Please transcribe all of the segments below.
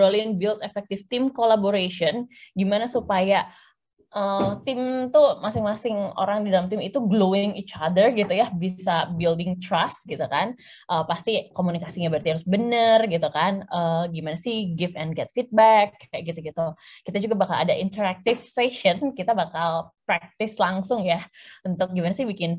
ngobrolin build effective team collaboration, gimana supaya tim tuh masing-masing orang di dalam tim itu glowing each other gitu ya, bisa building trust gitu kan. Pasti komunikasinya berarti harus bener gitu kan. Gimana sih give and get feedback kayak gitu-gitu. Kita juga bakal ada interactive session, kita bakal practice langsung ya untuk gimana sih bikin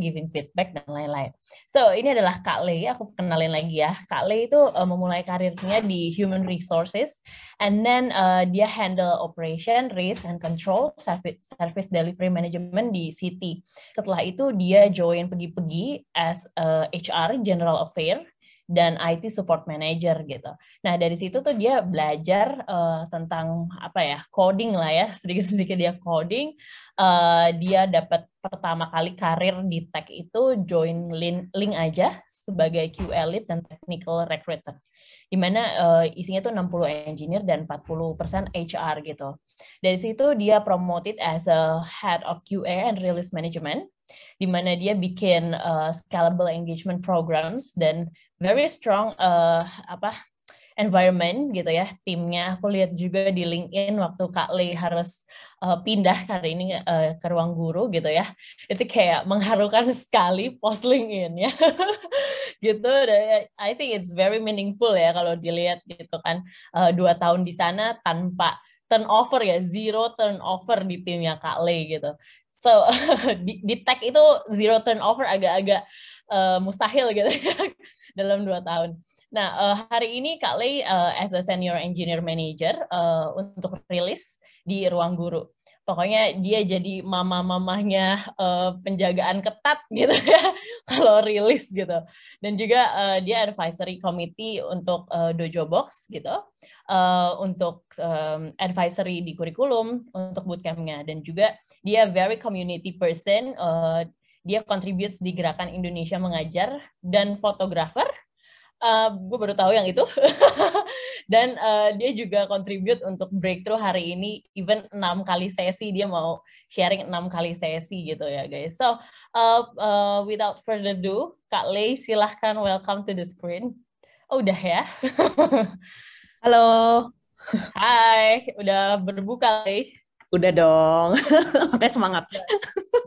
giving feedback dan lain-lain. So ini adalah Kak Lei, aku kenalin lagi ya. Kak Lei itu memulai karirnya di human resources, and then dia handle operation, risk and control, service delivery management di Citi. Setelah itu dia join pergi-pergi as HR general affair dan IT support manager gitu. Nah dari situ tuh dia belajar tentang coding lah ya, sedikit-sedikit dia coding. Dia dapat pertama kali karir di tech itu join Link aja sebagai QA lead dan technical recruiter, di mana isinya tuh 60 engineer dan 40% HR gitu. Dari situ dia promoted as a head of QA and release management, di mana dia bikin scalable engagement programs dan very strong environment gitu ya timnya. Aku lihat juga di LinkedIn waktu Kak Lei harus pindah kali ini ke ruang guru gitu ya, itu kayak mengharukan sekali post LinkedIn ya. Gitu. I think it's very meaningful ya kalau dilihat gitu kan, 2 tahun di sana tanpa turnover ya, zero turnover di timnya Kak Lei gitu. So di tech itu zero turnover agak-agak mustahil gitu ya dalam 2 tahun. Nah, hari ini Kak Lei as a senior engineer manager untuk rilis di ruang guru. Pokoknya dia jadi mama-mamahnya penjagaan ketat gitu ya kalau rilis gitu. Dan juga dia advisory committee untuk Dojo Box gitu, untuk advisory di kurikulum, untuk bootcampnya. Dan juga dia very community person, dia contributes di Gerakan Indonesia Mengajar dan fotografer. Gue baru tahu yang itu. Dan dia juga contribute untuk breakthrough hari ini, even 6 kali sesi, dia mau sharing 6 kali sesi gitu ya guys. So without further ado, Kak Lei silahkan welcome to the screen. Oh udah ya. Halo. Hai, udah berbuka Lei? Udah dong. Makanya semangat.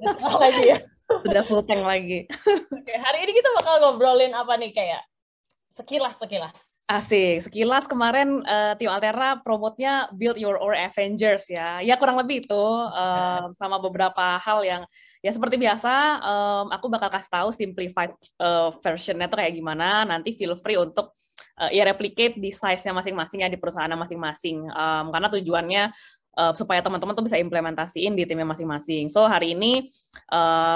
Semangat lagi ya. Sudah full tank lagi. Oke, hari ini kita bakal ngobrolin apa nih, kayak sekilas. Asik. Sekilas kemarin tim Altera promote-nya Build Your Own Avengers ya. Ya kurang lebih itu sama beberapa hal yang ya seperti biasa aku bakal kasih tahu simplified version-nya tuh kayak gimana. Nanti feel free untuk ya replicate di size-nya masing-masing ya, di perusahaan masing-masing. Karena tujuannya supaya teman-teman tuh bisa implementasiin di timnya masing-masing. So hari ini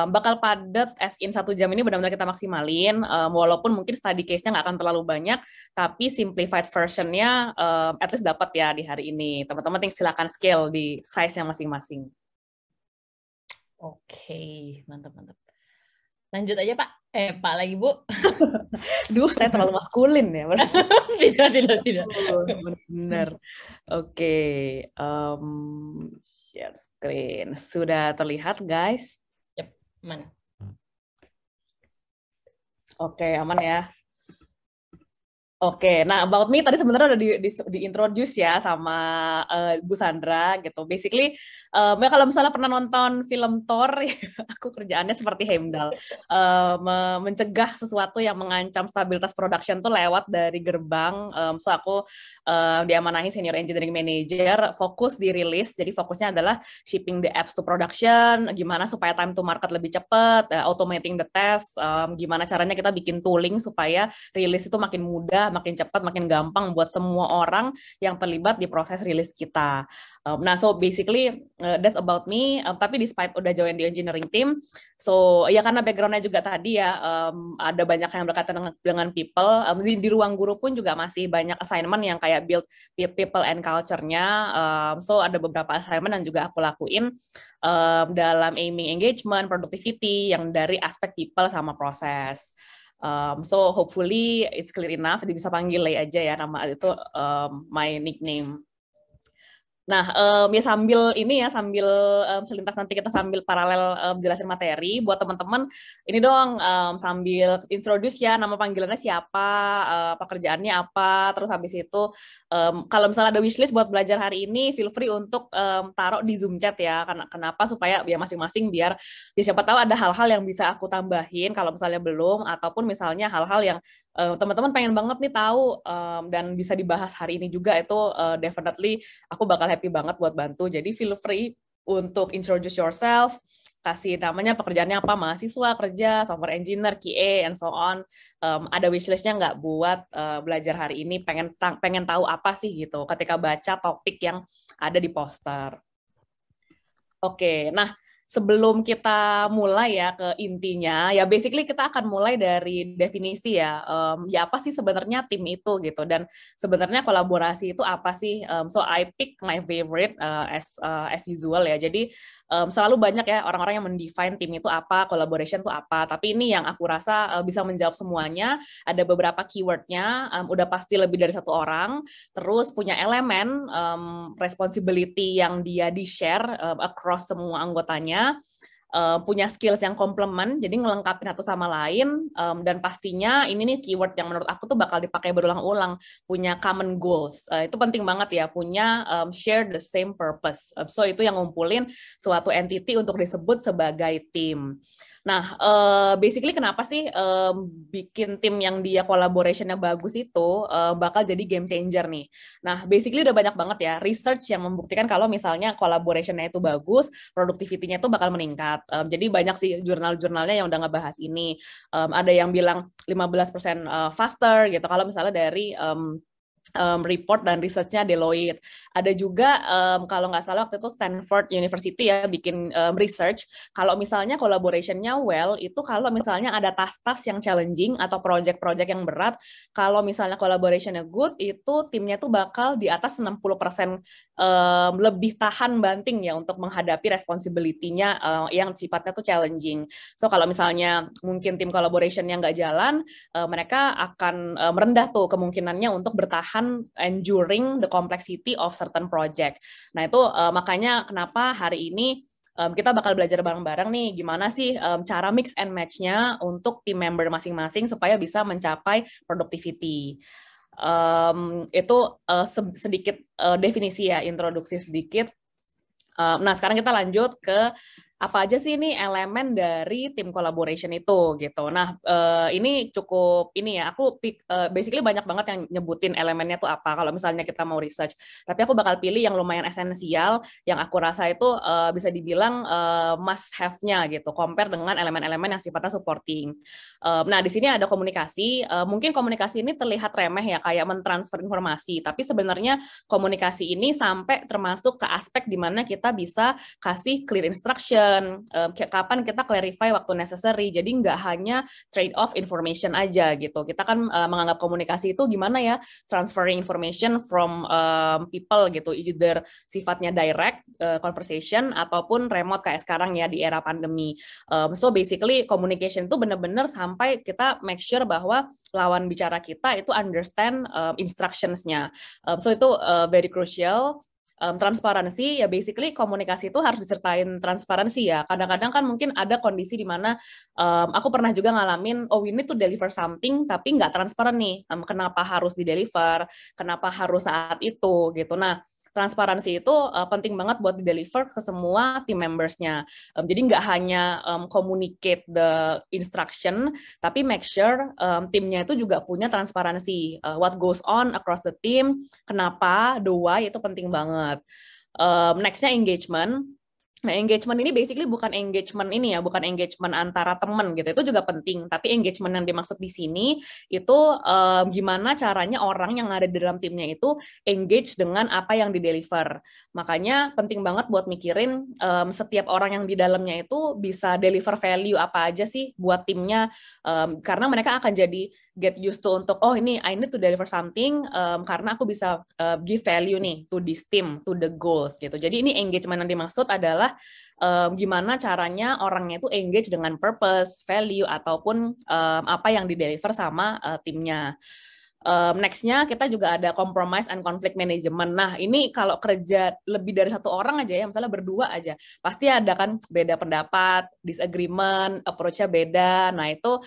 bakal padat as in 1 jam ini benar-benar kita maksimalin, walaupun mungkin study case-nya nggak akan terlalu banyak, tapi simplified version-nya at least dapat ya di hari ini. Teman-teman silakan scale di size-nya masing-masing. Oke, mantap. Lanjut aja Pak. Pak lagi Bu. Duh, saya terlalu maskulin ya. Tidak. Benar. Oke. Share screen. Sudah terlihat, guys? Yep, aman. Oke, aman ya. Oke, nah about me tadi sebenarnya udah di introduce ya sama Bu Sandra gitu. Basically, ya kalau misalnya pernah nonton film Thor, aku kerjaannya seperti Heimdall, mencegah sesuatu yang mengancam stabilitas production tuh lewat dari gerbang. So aku diamanahi senior engineering manager, fokus di rilis. Jadi fokusnya adalah shipping the apps to production, gimana supaya time to market lebih cepat, automating the test, gimana caranya kita bikin tooling supaya rilis itu makin mudah, makin cepat, makin gampang buat semua orang yang terlibat di proses rilis kita. Nah, so basically that's about me. Tapi despite udah join di engineering team, so ya karena background-nya juga tadi ya ada banyak yang berkaitan dengan people. Di ruang guru pun juga masih banyak assignment yang kayak build people and culture-nya. So ada beberapa assignment yang juga aku lakuin dalam aiming engagement, productivity yang dari aspek people sama proses. So hopefully it's clear enough. Jadi bisa panggil Lei aja ya, nama itu my nickname. Nah, ya sambil selintas nanti kita sambil paralel jelasin materi buat teman-teman. Ini dong sambil introduce ya, nama panggilannya siapa, pekerjaannya apa, terus habis itu kalau misalnya ada wishlist buat belajar hari ini, feel free untuk taruh di Zoom chat ya. Kenapa? Supaya ya masing-masing biar ya siapa tahu ada hal-hal yang bisa aku tambahin kalau misalnya belum, ataupun misalnya hal-hal yang teman-teman pengen banget nih tahu dan bisa dibahas hari ini juga, itu definitely aku bakal happy banget buat bantu. Jadi feel free untuk introduce yourself, kasih namanya, pekerjaannya apa, mahasiswa, kerja, software engineer, QA, and so on. Ada wishlist-nya nggak buat belajar hari ini, pengen tahu apa sih gitu ketika baca topik yang ada di poster. Oke, nah sebelum kita mulai ya ke intinya, ya basically kita akan mulai dari definisi ya. Ya apa sih sebenarnya tim itu gitu, dan sebenarnya kolaborasi itu apa sih? So I pick my favorite as usual ya. Jadi selalu banyak ya orang-orang yang mendefine tim itu apa, collaboration itu apa. Tapi ini yang aku rasa bisa menjawab semuanya. Ada beberapa keywordnya, udah pasti lebih dari satu orang. Terus punya elemen responsibility yang dia di-share across semua anggotanya, punya skills yang komplement, jadi ngelengkapin satu sama lain, dan pastinya ini nih keyword yang menurut aku tuh bakal dipakai berulang-ulang, punya common goals. Itu penting banget ya, punya share the same purpose. So itu yang ngumpulin suatu entity untuk disebut sebagai tim. Nah, basically kenapa sih bikin tim yang dia collaboration-nya bagus itu bakal jadi game changer nih. Nah, basically udah banyak banget ya research yang membuktikan kalau misalnya collaboration-nya itu bagus, productivity-nya itu bakal meningkat. Jadi banyak sih jurnal-jurnalnya yang udah ngebahas ini. Ada yang bilang 15% faster gitu kalau misalnya dari report dan research-nya Deloitte. Ada juga kalau nggak salah waktu itu Stanford University ya bikin research kalau misalnya collaboration-nya well, itu kalau misalnya ada task-task yang challenging atau project-project yang berat, kalau misalnya collaboration-nya good, itu timnya tuh bakal di atas 60% lebih tahan banting ya untuk menghadapi responsibility-nya yang sifatnya tuh challenging. So kalau misalnya mungkin tim collaboration-nya nggak jalan, mereka akan merendah tuh kemungkinannya untuk bertahan enduring the complexity of certain project. Nah itu makanya kenapa hari ini kita bakal belajar bareng-bareng nih gimana sih cara mix and match-nya untuk tim member masing-masing supaya bisa mencapai productivity. Itu sedikit definisi ya, introduksi sedikit. Nah sekarang kita lanjut ke apa aja sih ini elemen dari tim collaboration itu gitu. Nah ini cukup ini ya, aku basically banyak banget yang nyebutin elemennya tuh apa kalau misalnya kita mau research. Tapi aku bakal pilih yang lumayan esensial, yang aku rasa itu bisa dibilang must have-nya gitu, compare dengan elemen-elemen yang sifatnya supporting. Nah di sini ada komunikasi. Mungkin komunikasi ini terlihat remeh ya, kayak mentransfer informasi. Tapi sebenarnya komunikasi ini sampai termasuk ke aspek di mana kita bisa kasih clear instruction, kapan kita clarify waktu necessary. Jadi nggak hanya trade off information aja gitu. Kita kan menganggap komunikasi itu gimana ya, transferring information from people gitu, either sifatnya direct conversation ataupun remote kayak sekarang ya di era pandemi. So basically communication itu benar-benar sampai kita make sure bahwa lawan bicara kita itu understand instructions-nya. So itu very crucial. Transparansi ya, basically komunikasi itu harus disertain transparansi ya. Kadang-kadang kan mungkin ada kondisi di mana aku pernah juga ngalamin, oh we need to deliver something tapi nggak transparan nih, kenapa harus di deliver, kenapa harus saat itu gitu. Nah transparansi itu penting banget buat di-deliver ke semua team members-nya. Jadi nggak hanya communicate the instruction, tapi make sure timnya itu juga punya transparansi. What goes on across the team, kenapa, the why, itu penting banget. Next-nya engagement. Nah, engagement ini basically bukan engagement ini ya, bukan engagement antara teman gitu. Itu juga penting, tapi engagement yang dimaksud di sini itu gimana caranya orang yang ada di dalam timnya itu engage dengan apa yang di-deliver. Makanya penting banget buat mikirin setiap orang yang di dalamnya itu bisa deliver value apa aja sih buat timnya, karena mereka akan jadi get used to untuk, oh ini I need to deliver something karena aku bisa give value nih to this team, to the goals gitu. Jadi ini engagement yang dimaksud adalah gimana caranya orangnya itu engage dengan purpose, value, ataupun apa yang di-deliver sama timnya. Next-nya kita juga ada compromise and conflict management. Nah, ini kalau kerja lebih dari satu orang aja ya, misalnya berdua aja, pasti ada kan beda pendapat, disagreement, approach-nya beda. Nah, itu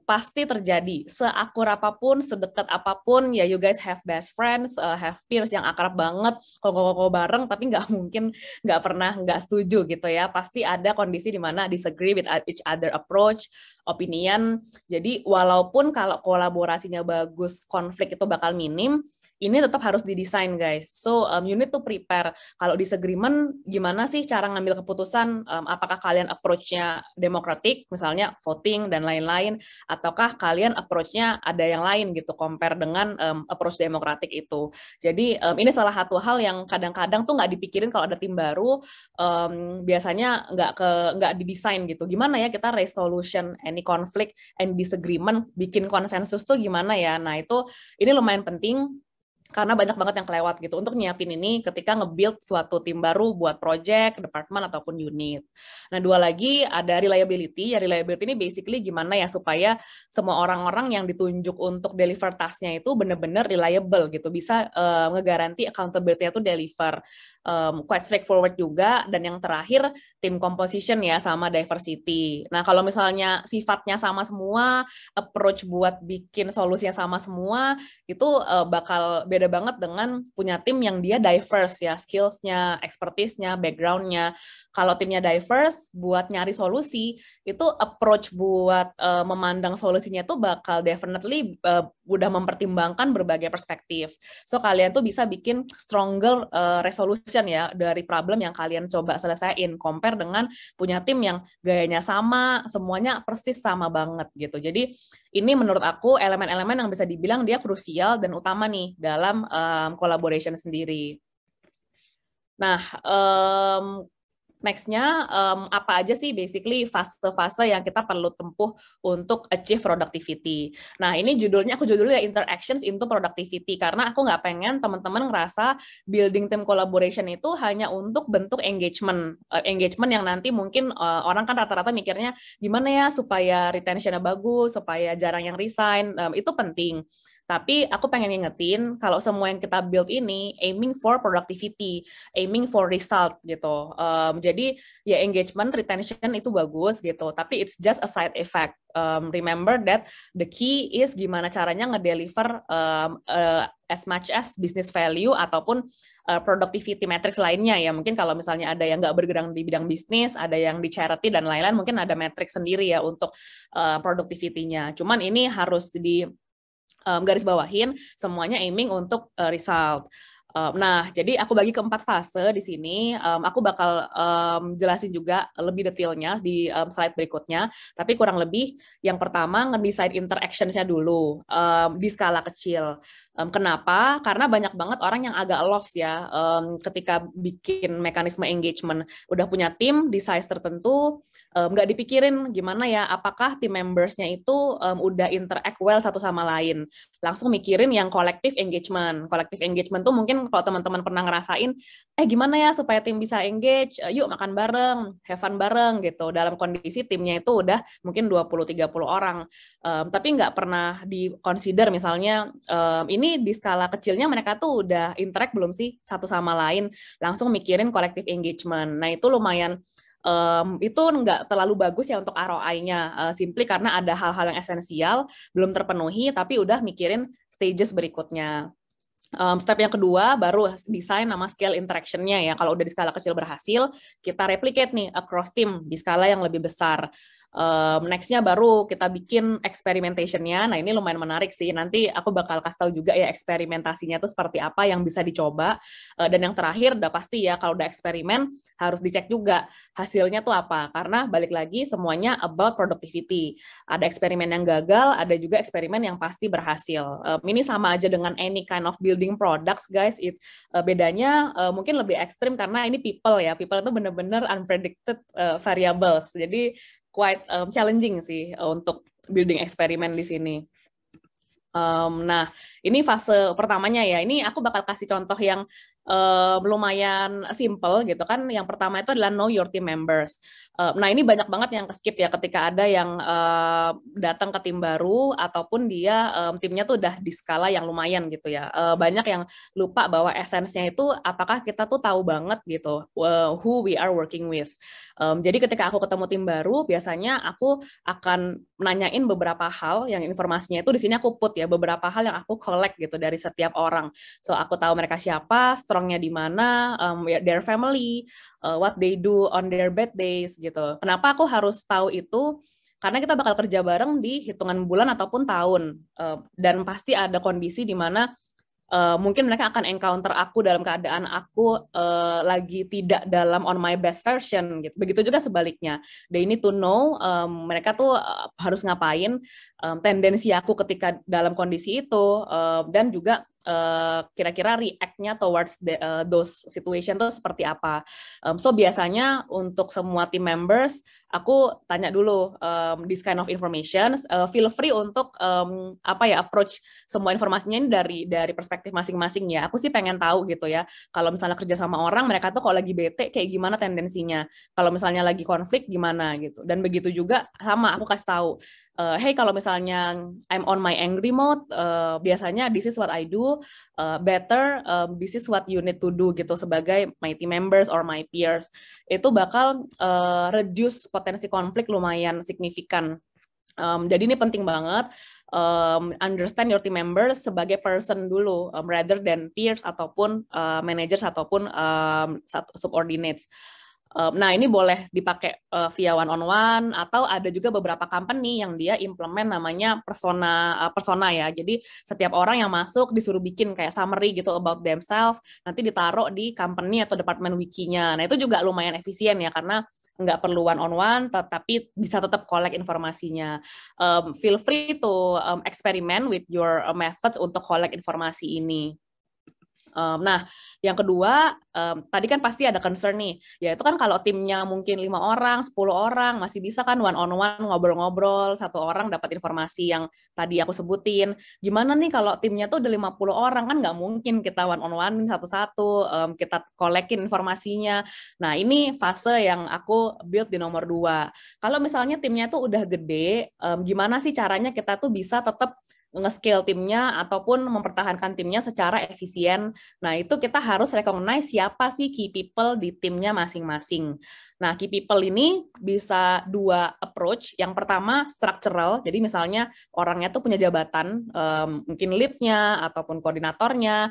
pasti terjadi. Seakur apapun, sedekat apapun, ya you guys have best friends, have peers yang akrab banget, koko-koko bareng, tapi nggak mungkin nggak pernah nggak setuju gitu ya. Pasti ada kondisi di mana disagree with each other approach, opinion. Jadi walaupun kalau kolaborasinya bagus, konflik itu bakal minim, ini tetap harus didesain guys. So you need to prepare. Kalau disagreement, gimana sih cara ngambil keputusan? Apakah kalian approach-nya demokratik, misalnya voting dan lain-lain, ataukah kalian approach-nya ada yang lain gitu, compare dengan approach demokratik itu. Jadi ini salah satu hal yang kadang-kadang tuh nggak dipikirin kalau ada tim baru, biasanya nggak didesain gitu. Gimana ya kita resolution any conflict and disagreement, bikin konsensus tuh gimana ya? Nah itu ini lumayan penting. Karena banyak banget yang kelewat gitu untuk nyiapin ini ketika nge-build suatu tim baru buat project, department, ataupun unit. Nah, dua lagi ada reliability. Ya, reliability ini basically gimana ya supaya semua orang-orang yang ditunjuk untuk deliver task-nya itu benar-benar reliable gitu, bisa ngegaranti accountability-nya itu deliver. Quite straightforward juga. Dan yang terakhir, team composition ya, sama diversity. Nah, kalau misalnya sifatnya sama semua, approach buat bikin solusinya sama semua, itu bakal beda banget dengan punya tim yang dia diverse ya, skills-nya, expertise-nya, background-nya. Kalau timnya diverse, buat nyari solusi, itu approach buat memandang solusinya itu bakal definitely udah mempertimbangkan berbagai perspektif. So, kalian tuh bisa bikin stronger resolution ya dari problem yang kalian coba selesaiin, compare dengan punya tim yang gayanya sama, semuanya persis sama banget gitu. Jadi, ini menurut aku elemen-elemen yang bisa dibilang dia krusial dan utama nih dalam collaboration sendiri. Nah, next-nya apa aja sih basically fase-fase yang kita perlu tempuh untuk achieve productivity. Nah, ini aku judulnya Interactions into Productivity, karena aku nggak pengen teman-teman ngerasa building team collaboration itu hanya untuk bentuk engagement. Engagement yang nanti mungkin orang kan rata-rata mikirnya gimana ya supaya retention-nya bagus, supaya jarang yang resign, itu penting. Tapi aku pengen ngingetin kalau semua yang kita build ini aiming for productivity, aiming for result gitu. Jadi ya engagement, retention itu bagus gitu, tapi it's just a side effect. Remember that the key is gimana caranya ngedeliver as much as business value ataupun productivity metrics lainnya ya. Mungkin kalau misalnya ada yang nggak bergerak di bidang bisnis, ada yang di charity dan lain-lain, mungkin ada metrics sendiri ya untuk productivity-nya. Cuman ini harus di garis bawahin semuanya aiming untuk result. Nah, jadi aku bagi ke 4 fase di sini. Aku bakal jelasin juga lebih detailnya di slide berikutnya. Tapi kurang lebih yang pertama ngedesain interactions-nya dulu di skala kecil. Kenapa? Karena banyak banget orang yang agak lost ya ketika bikin mekanisme engagement. Udah punya tim di size tertentu, nggak dipikirin gimana ya, apakah tim members-nya itu udah interact well satu sama lain. Langsung mikirin yang collective engagement. Collective engagement tuh mungkin kalau teman-teman pernah ngerasain, gimana ya supaya tim bisa engage, yuk makan bareng, have fun bareng gitu. Dalam kondisi timnya itu udah mungkin 20-30 orang. Tapi nggak pernah di-consider misalnya, ini di skala kecilnya mereka tuh udah interact belum sih satu sama lain. Langsung mikirin collective engagement. Nah itu lumayan itu nggak terlalu bagus ya untuk ROI-nya, simply karena ada hal-hal yang esensial belum terpenuhi, tapi udah mikirin stages berikutnya. Step yang kedua baru desain nama scale interaction-nya ya. Kalau udah di skala kecil berhasil, kita replicate nih across team di skala yang lebih besar. Next-nya baru kita bikin experimentation-nya. Nah, ini lumayan menarik sih. Nanti aku bakal kasih tahu juga ya eksperimentasinya itu seperti apa yang bisa dicoba. Dan yang terakhir udah pasti ya, kalau udah eksperimen harus dicek juga hasilnya tuh apa. Karena balik lagi semuanya about productivity. Ada eksperimen yang gagal, ada juga eksperimen yang pasti berhasil. Ini sama aja dengan any kind of building products, guys. Bedanya mungkin lebih ekstrim karena ini people ya. People itu benar-benar unpredicted variables. Jadi quite challenging sih untuk building eksperimen di sini. Nah, ini fase pertamanya ya. Ini aku bakal kasih contoh yang lumayan simple gitu kan. Yang pertama itu adalah know your team members. Nah ini banyak banget yang ke-skip ya ketika ada yang datang ke tim baru ataupun dia timnya tuh udah di skala yang lumayan gitu ya. Banyak yang lupa bahwa esensnya itu apakah kita tuh tahu banget gitu who we are working with. Jadi ketika aku ketemu tim baru, biasanya aku akan nanyain beberapa hal yang informasinya itu di sini aku put ya, beberapa hal yang aku collect gitu dari setiap orang. So aku tahu mereka siapa, strongnya di mana, their family, what they do on their bad days gitu. Kenapa aku harus tahu itu? Karena kita bakal kerja bareng di hitungan bulan ataupun tahun, dan pasti ada kondisi di mana mungkin mereka akan encounter aku dalam keadaan aku lagi tidak dalam on my best version gitu. Begitu juga sebaliknya. They need to know mereka tuh harus ngapain, tendensi aku ketika dalam kondisi itu, dan juga kira-kira react-nya towards those situation tuh seperti apa. So biasanya untuk semua team members aku tanya dulu this kind of information. Feel free untuk approach semua informasinya ini dari perspektif masing-masing ya. Aku sih pengen tahu gitu ya. Kalau misalnya kerja sama orang, mereka tuh kalau lagi bete kayak gimana tendensinya. Kalau misalnya lagi konflik gimana gitu. Dan begitu juga sama aku kasih tahu. Hey, kalau misalnya I'm on my angry mode, biasanya this is what I do. Better, this is what you need to do gitu sebagai my team members or my peers. Itu bakal reduce potensi konflik lumayan signifikan. Jadi ini penting banget, understand your team members sebagai person dulu, rather than peers ataupun managers ataupun subordinates. Nah ini boleh dipakai via one on one, atau ada juga beberapa company yang dia implement namanya persona ya. Jadi setiap orang yang masuk disuruh bikin kayak summary gitu about themselves, nanti ditaruh di company atau departemen wiki-nya. Nah itu juga lumayan efisien ya, karena nggak perlu one on one, tetapi bisa tetap collect informasinya. Feel free to experiment with your methods untuk collect informasi ini. Nah, yang kedua, tadi kan pasti ada concern nih, yaitu kan kalau timnya mungkin 5 orang, 10 orang, masih bisa kan one on one ngobrol-ngobrol, satu orang dapat informasi yang tadi aku sebutin. Gimana nih kalau timnya tuh udah 50 orang, kan nggak mungkin kita one on one satu-satu, kita kolekin informasinya. Nah, ini fase yang aku build di nomor 2. Kalau misalnya timnya tuh udah gede, gimana sih caranya kita tuh bisa tetap nge-scale timnya ataupun mempertahankan timnya secara efisien. Nah, itu kita harus recognize siapa sih key people di timnya masing-masing. Nah, key people ini bisa 2 approach. Yang pertama, structural. Jadi misalnya orangnya tuh punya jabatan, mungkin lead-nya ataupun koordinatornya,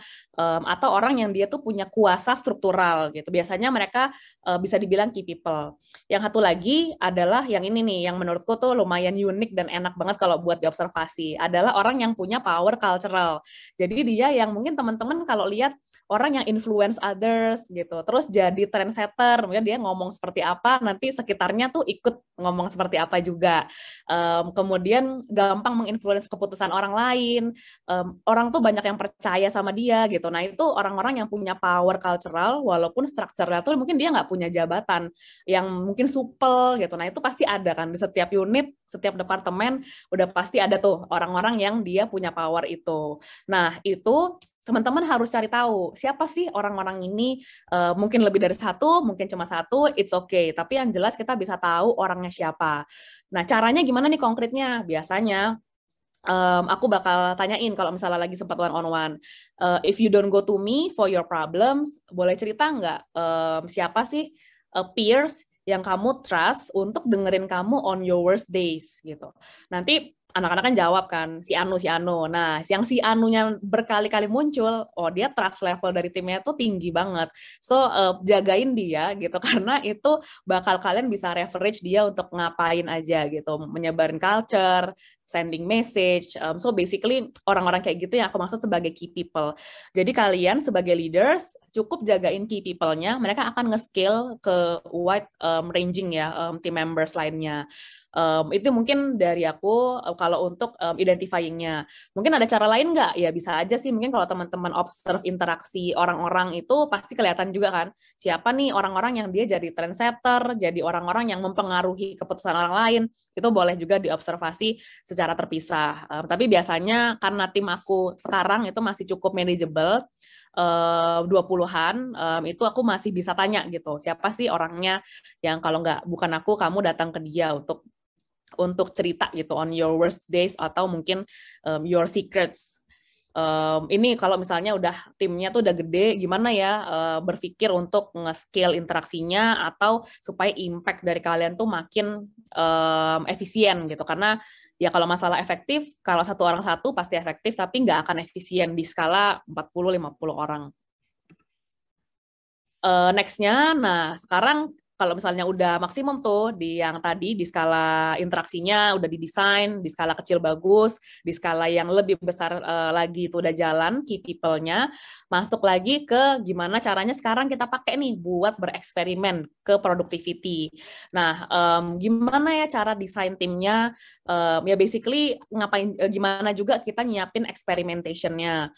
atau orang yang dia tuh punya kuasa struktural gitu. Biasanya mereka bisa dibilang key people. Yang satu lagi adalah yang ini nih, yang menurutku tuh lumayan unik dan enak banget kalau buat diobservasi. Adalah orang yang punya power cultural. Jadi dia yang mungkin teman-teman kalau lihat orang yang influence others gitu, terus jadi trendsetter, mungkin dia ngomong seperti apa, nanti sekitarnya tuh ikut ngomong seperti apa juga. Kemudian gampang menginfluence keputusan orang lain, orang tuh banyak yang percaya sama dia gitu. Nah itu orang-orang yang punya power cultural, walaupun strukturnya tuh mungkin dia nggak punya jabatan, yang mungkin supel gitu. Nah itu pasti ada kan di setiap unit, setiap departemen, udah pasti ada tuh orang-orang yang dia punya power itu. Nah itu teman-teman harus cari tahu siapa sih orang-orang ini, mungkin lebih dari satu, mungkin cuma satu, it's okay. Tapi yang jelas kita bisa tahu orangnya siapa. Nah caranya gimana nih konkretnya? Biasanya aku bakal tanyain kalau misalnya lagi sempat one on one. If you don't go to me for your problems, boleh cerita nggak siapa sih peers yang kamu trust untuk dengerin kamu on your worst days gitu. Nanti anak-anak kan jawab kan, si Anu. Nah, yang si Anunya berkali-kali muncul, oh dia trust level dari timnya tuh tinggi banget. So, jagain dia gitu, karena itu bakal kalian bisa leverage dia untuk ngapain aja gitu, menyebarin culture, sending message. So basically orang-orang kayak gitu yang aku maksud sebagai key people. Jadi kalian sebagai leaders cukup jagain key people-nya, mereka akan nge-scale ke wide ranging ya team members lainnya. Itu mungkin dari aku kalau untuk identifying-nya. Mungkin ada cara lain nggak? Ya bisa aja sih, mungkin kalau teman-teman observe interaksi orang-orang itu pasti kelihatan juga kan, siapa nih orang-orang yang dia jadi trendsetter, jadi orang-orang yang mempengaruhi keputusan orang lain, itu boleh juga diobservasi secara terpisah. Tapi biasanya karena tim aku sekarang itu masih cukup manageable, 20-an, itu aku masih bisa tanya gitu, siapa sih orangnya yang kalau nggak bukan aku, kamu datang ke dia untuk cerita gitu on your worst days atau mungkin your secrets. Ini kalau misalnya udah timnya tuh udah gede, gimana ya berpikir untuk nge-scale interaksinya atau supaya impact dari kalian tuh makin efisien gitu. Karena ya kalau masalah efektif, kalau satu orang satu pasti efektif, tapi nggak akan efisien di skala 40-50 orang. Next-nya, nah sekarang kalau misalnya udah maksimum tuh di yang tadi di skala interaksinya udah didesain, di skala kecil bagus, di skala yang lebih besar lagi itu udah jalan key people-nya, masuk lagi ke gimana caranya sekarang kita pakai nih buat bereksperimen ke productivity. Nah, gimana ya cara desain timnya? Ya basically gimana juga kita nyiapin experimentation-nya.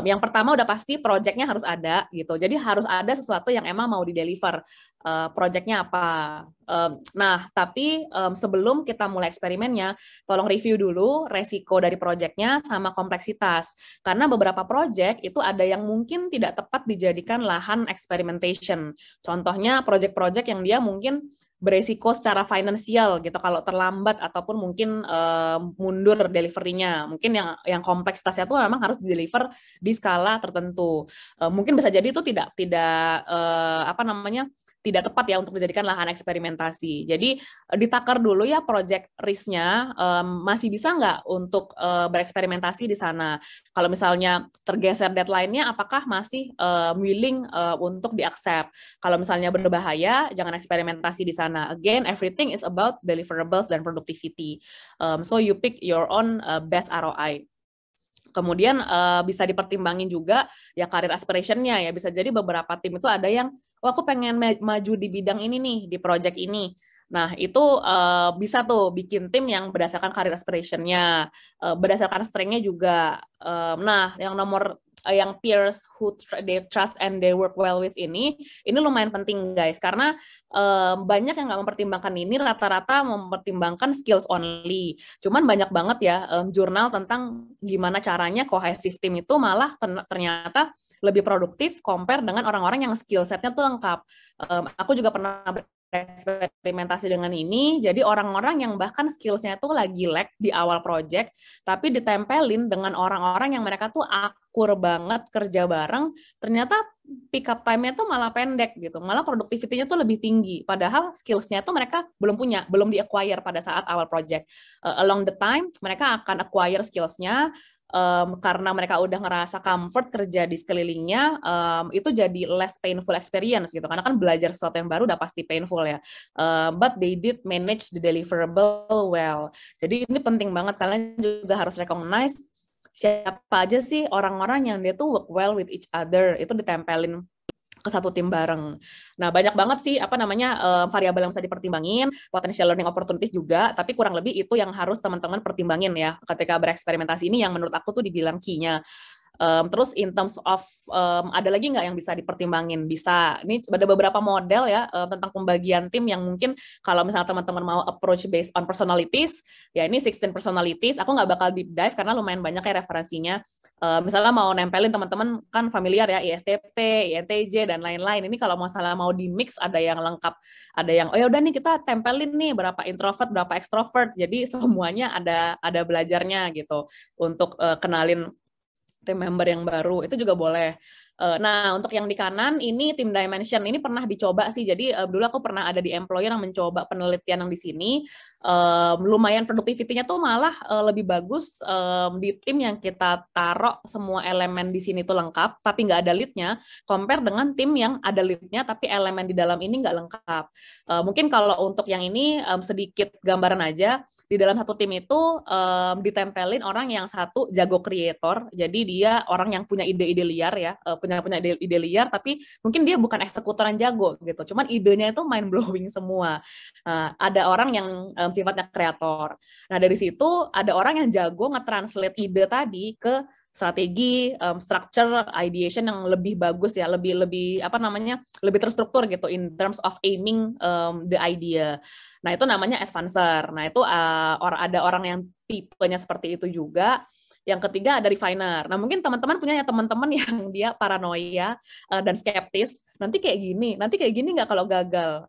Yang pertama udah pasti project-nya harus ada gitu. Jadi harus ada sesuatu yang emang mau di-deliver. Project-nya apa. Nah, tapi sebelum kita mulai eksperimennya, tolong review dulu resiko dari project-nya sama kompleksitas. Karena beberapa project itu ada yang mungkin tidak tepat dijadikan lahan experimentation. Contohnya project-project yang dia mungkin beresiko secara finansial gitu kalau terlambat ataupun mungkin mundur delivery-nya. Mungkin yang kompleksitasnya itu memang harus deliver di skala tertentu. Mungkin bisa jadi itu tidak apa namanya tidak tepat ya untuk dijadikan lahan eksperimentasi. Jadi ditakar dulu ya project risk-nya, masih bisa nggak untuk bereksperimentasi di sana. Kalau misalnya tergeser deadline-nya, apakah masih willing untuk di-accept. Kalau misalnya berbahaya, jangan eksperimentasi di sana. Again, everything is about deliverables dan productivity. So you pick your own best ROI. Kemudian bisa dipertimbangin juga ya karir aspiration-nya ya. Bisa jadi beberapa tim itu ada yang, aku pengen maju di bidang ini nih, di project ini. Nah, itu bisa tuh bikin tim yang berdasarkan karir aspiration-nya, berdasarkan strength-nya juga. Nah, yang peers who they trust and they work well with ini lumayan penting guys, karena banyak yang nggak mempertimbangkan ini, rata-rata mempertimbangkan skills only. Cuman banyak banget ya jurnal tentang gimana caranya cohesive team itu malah ternyata lebih produktif compare dengan orang-orang yang skill setnya tuh lengkap. Aku juga pernah eksperimentasi dengan ini, jadi orang-orang yang bahkan skillsnya itu lagi lag di awal project, tapi ditempelin dengan orang-orang yang mereka tuh akur banget kerja bareng, ternyata pick up time-nya tuh malah pendek gitu, malah productivity-nya tuh lebih tinggi, padahal skills-nya tuh mereka belum punya, belum di-acquire pada saat awal project. Along the time, mereka akan acquire skills-nya, karena mereka udah ngerasa comfort kerja di sekelilingnya, itu jadi less painful experience gitu, karena kan belajar sesuatu yang baru udah pasti painful ya, but they did manage the deliverable well. Jadi ini penting banget, kalian juga harus recognize siapa aja sih orang-orang yang dia tuh work well with each other, itu ditempelin ke satu tim bareng. Nah, banyak banget sih variabel yang bisa dipertimbangin, potential learning opportunities juga, tapi kurang lebih itu yang harus teman-teman pertimbangin ya ketika bereksperimentasi ini, yang menurut aku tuh dibilang key-nya. Terus in terms of ada lagi nggak yang bisa dipertimbangin? Bisa. Ini ada beberapa model ya tentang pembagian tim yang mungkin kalau misalnya teman-teman mau approach based on personalities, ya ini 16 personalities. Aku nggak bakal deep dive karena lumayan banyak ya referensinya. Misalnya mau nempelin teman-teman kan familiar ya ISTP, INTJ dan lain-lain. Ini kalau masalah mau di mix ada yang lengkap, ada yang oh ya udah nih kita tempelin nih berapa introvert, berapa extrovert. Jadi semuanya ada belajarnya gitu untuk kenalin tim member yang baru, itu juga boleh. Nah, untuk yang di kanan, ini tim dimension, ini pernah dicoba sih, jadi dulu aku pernah ada di employer yang mencoba penelitian yang di sini, lumayan produktivitinya tuh malah lebih bagus di tim yang kita taruh semua elemen di sini tuh lengkap, tapi nggak ada lead-nya, compare dengan tim yang ada lead-nya, tapi elemen di dalam ini nggak lengkap. Mungkin kalau untuk yang ini sedikit gambaran aja, di dalam satu tim itu ditempelin orang yang satu jago creator, jadi dia orang yang punya ide-ide liar ya, punya ide liar, tapi mungkin dia bukan eksekutor yang jago gitu, cuman idenya itu mind blowing semua. Ada orang yang sifatnya kreator. Nah dari situ ada orang yang jago nge-translate ide tadi ke strategi, structure, ideation yang lebih bagus ya, lebih lebih terstruktur gitu in terms of aiming the idea. Nah itu namanya advancer. Nah itu ada orang yang tipenya seperti itu juga. Yang ketiga ada refiner. Nah, mungkin teman-teman punya teman-teman yang dia paranoia dan skeptis. Nanti kayak gini nggak kalau gagal?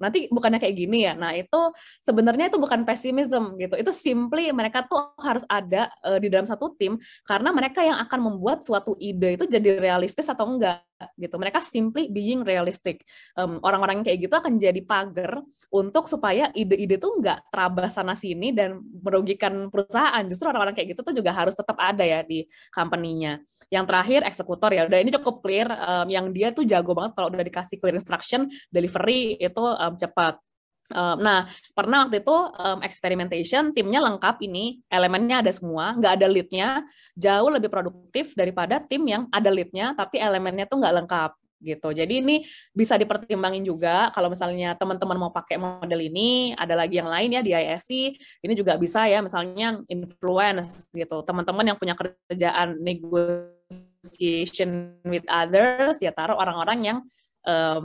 Nanti bukannya kayak gini ya? Nah, itu sebenarnya itu bukan pesimism gitu. Itu simply mereka tuh harus ada di dalam satu tim karena mereka yang akan membuat suatu ide itu jadi realistis atau enggak gitu. Mereka simply being realistic. Orang-orang yang kayak gitu akan jadi pagar untuk supaya ide-ide tuh nggak terabas sana sini dan merugikan perusahaan. Justru orang-orang kayak gitu tuh juga harus tetap ada ya di company-nya. Yang terakhir eksekutor ya. Udah ini cukup clear. Yang dia tuh jago banget kalau udah dikasih clear instruction, delivery itu cepat. Nah, pernah waktu itu experimentation, timnya lengkap ini, elemennya ada semua, nggak ada lead-nya, jauh lebih produktif daripada tim yang ada lead-nya, tapi elemennya tuh nggak lengkap gitu. Jadi ini bisa dipertimbangin juga kalau misalnya teman-teman mau pakai model ini, ada lagi yang lain ya di ISC, ini juga bisa ya misalnya influence gitu. Teman-teman yang punya kerjaan negotiation with others, ya taruh orang-orang yang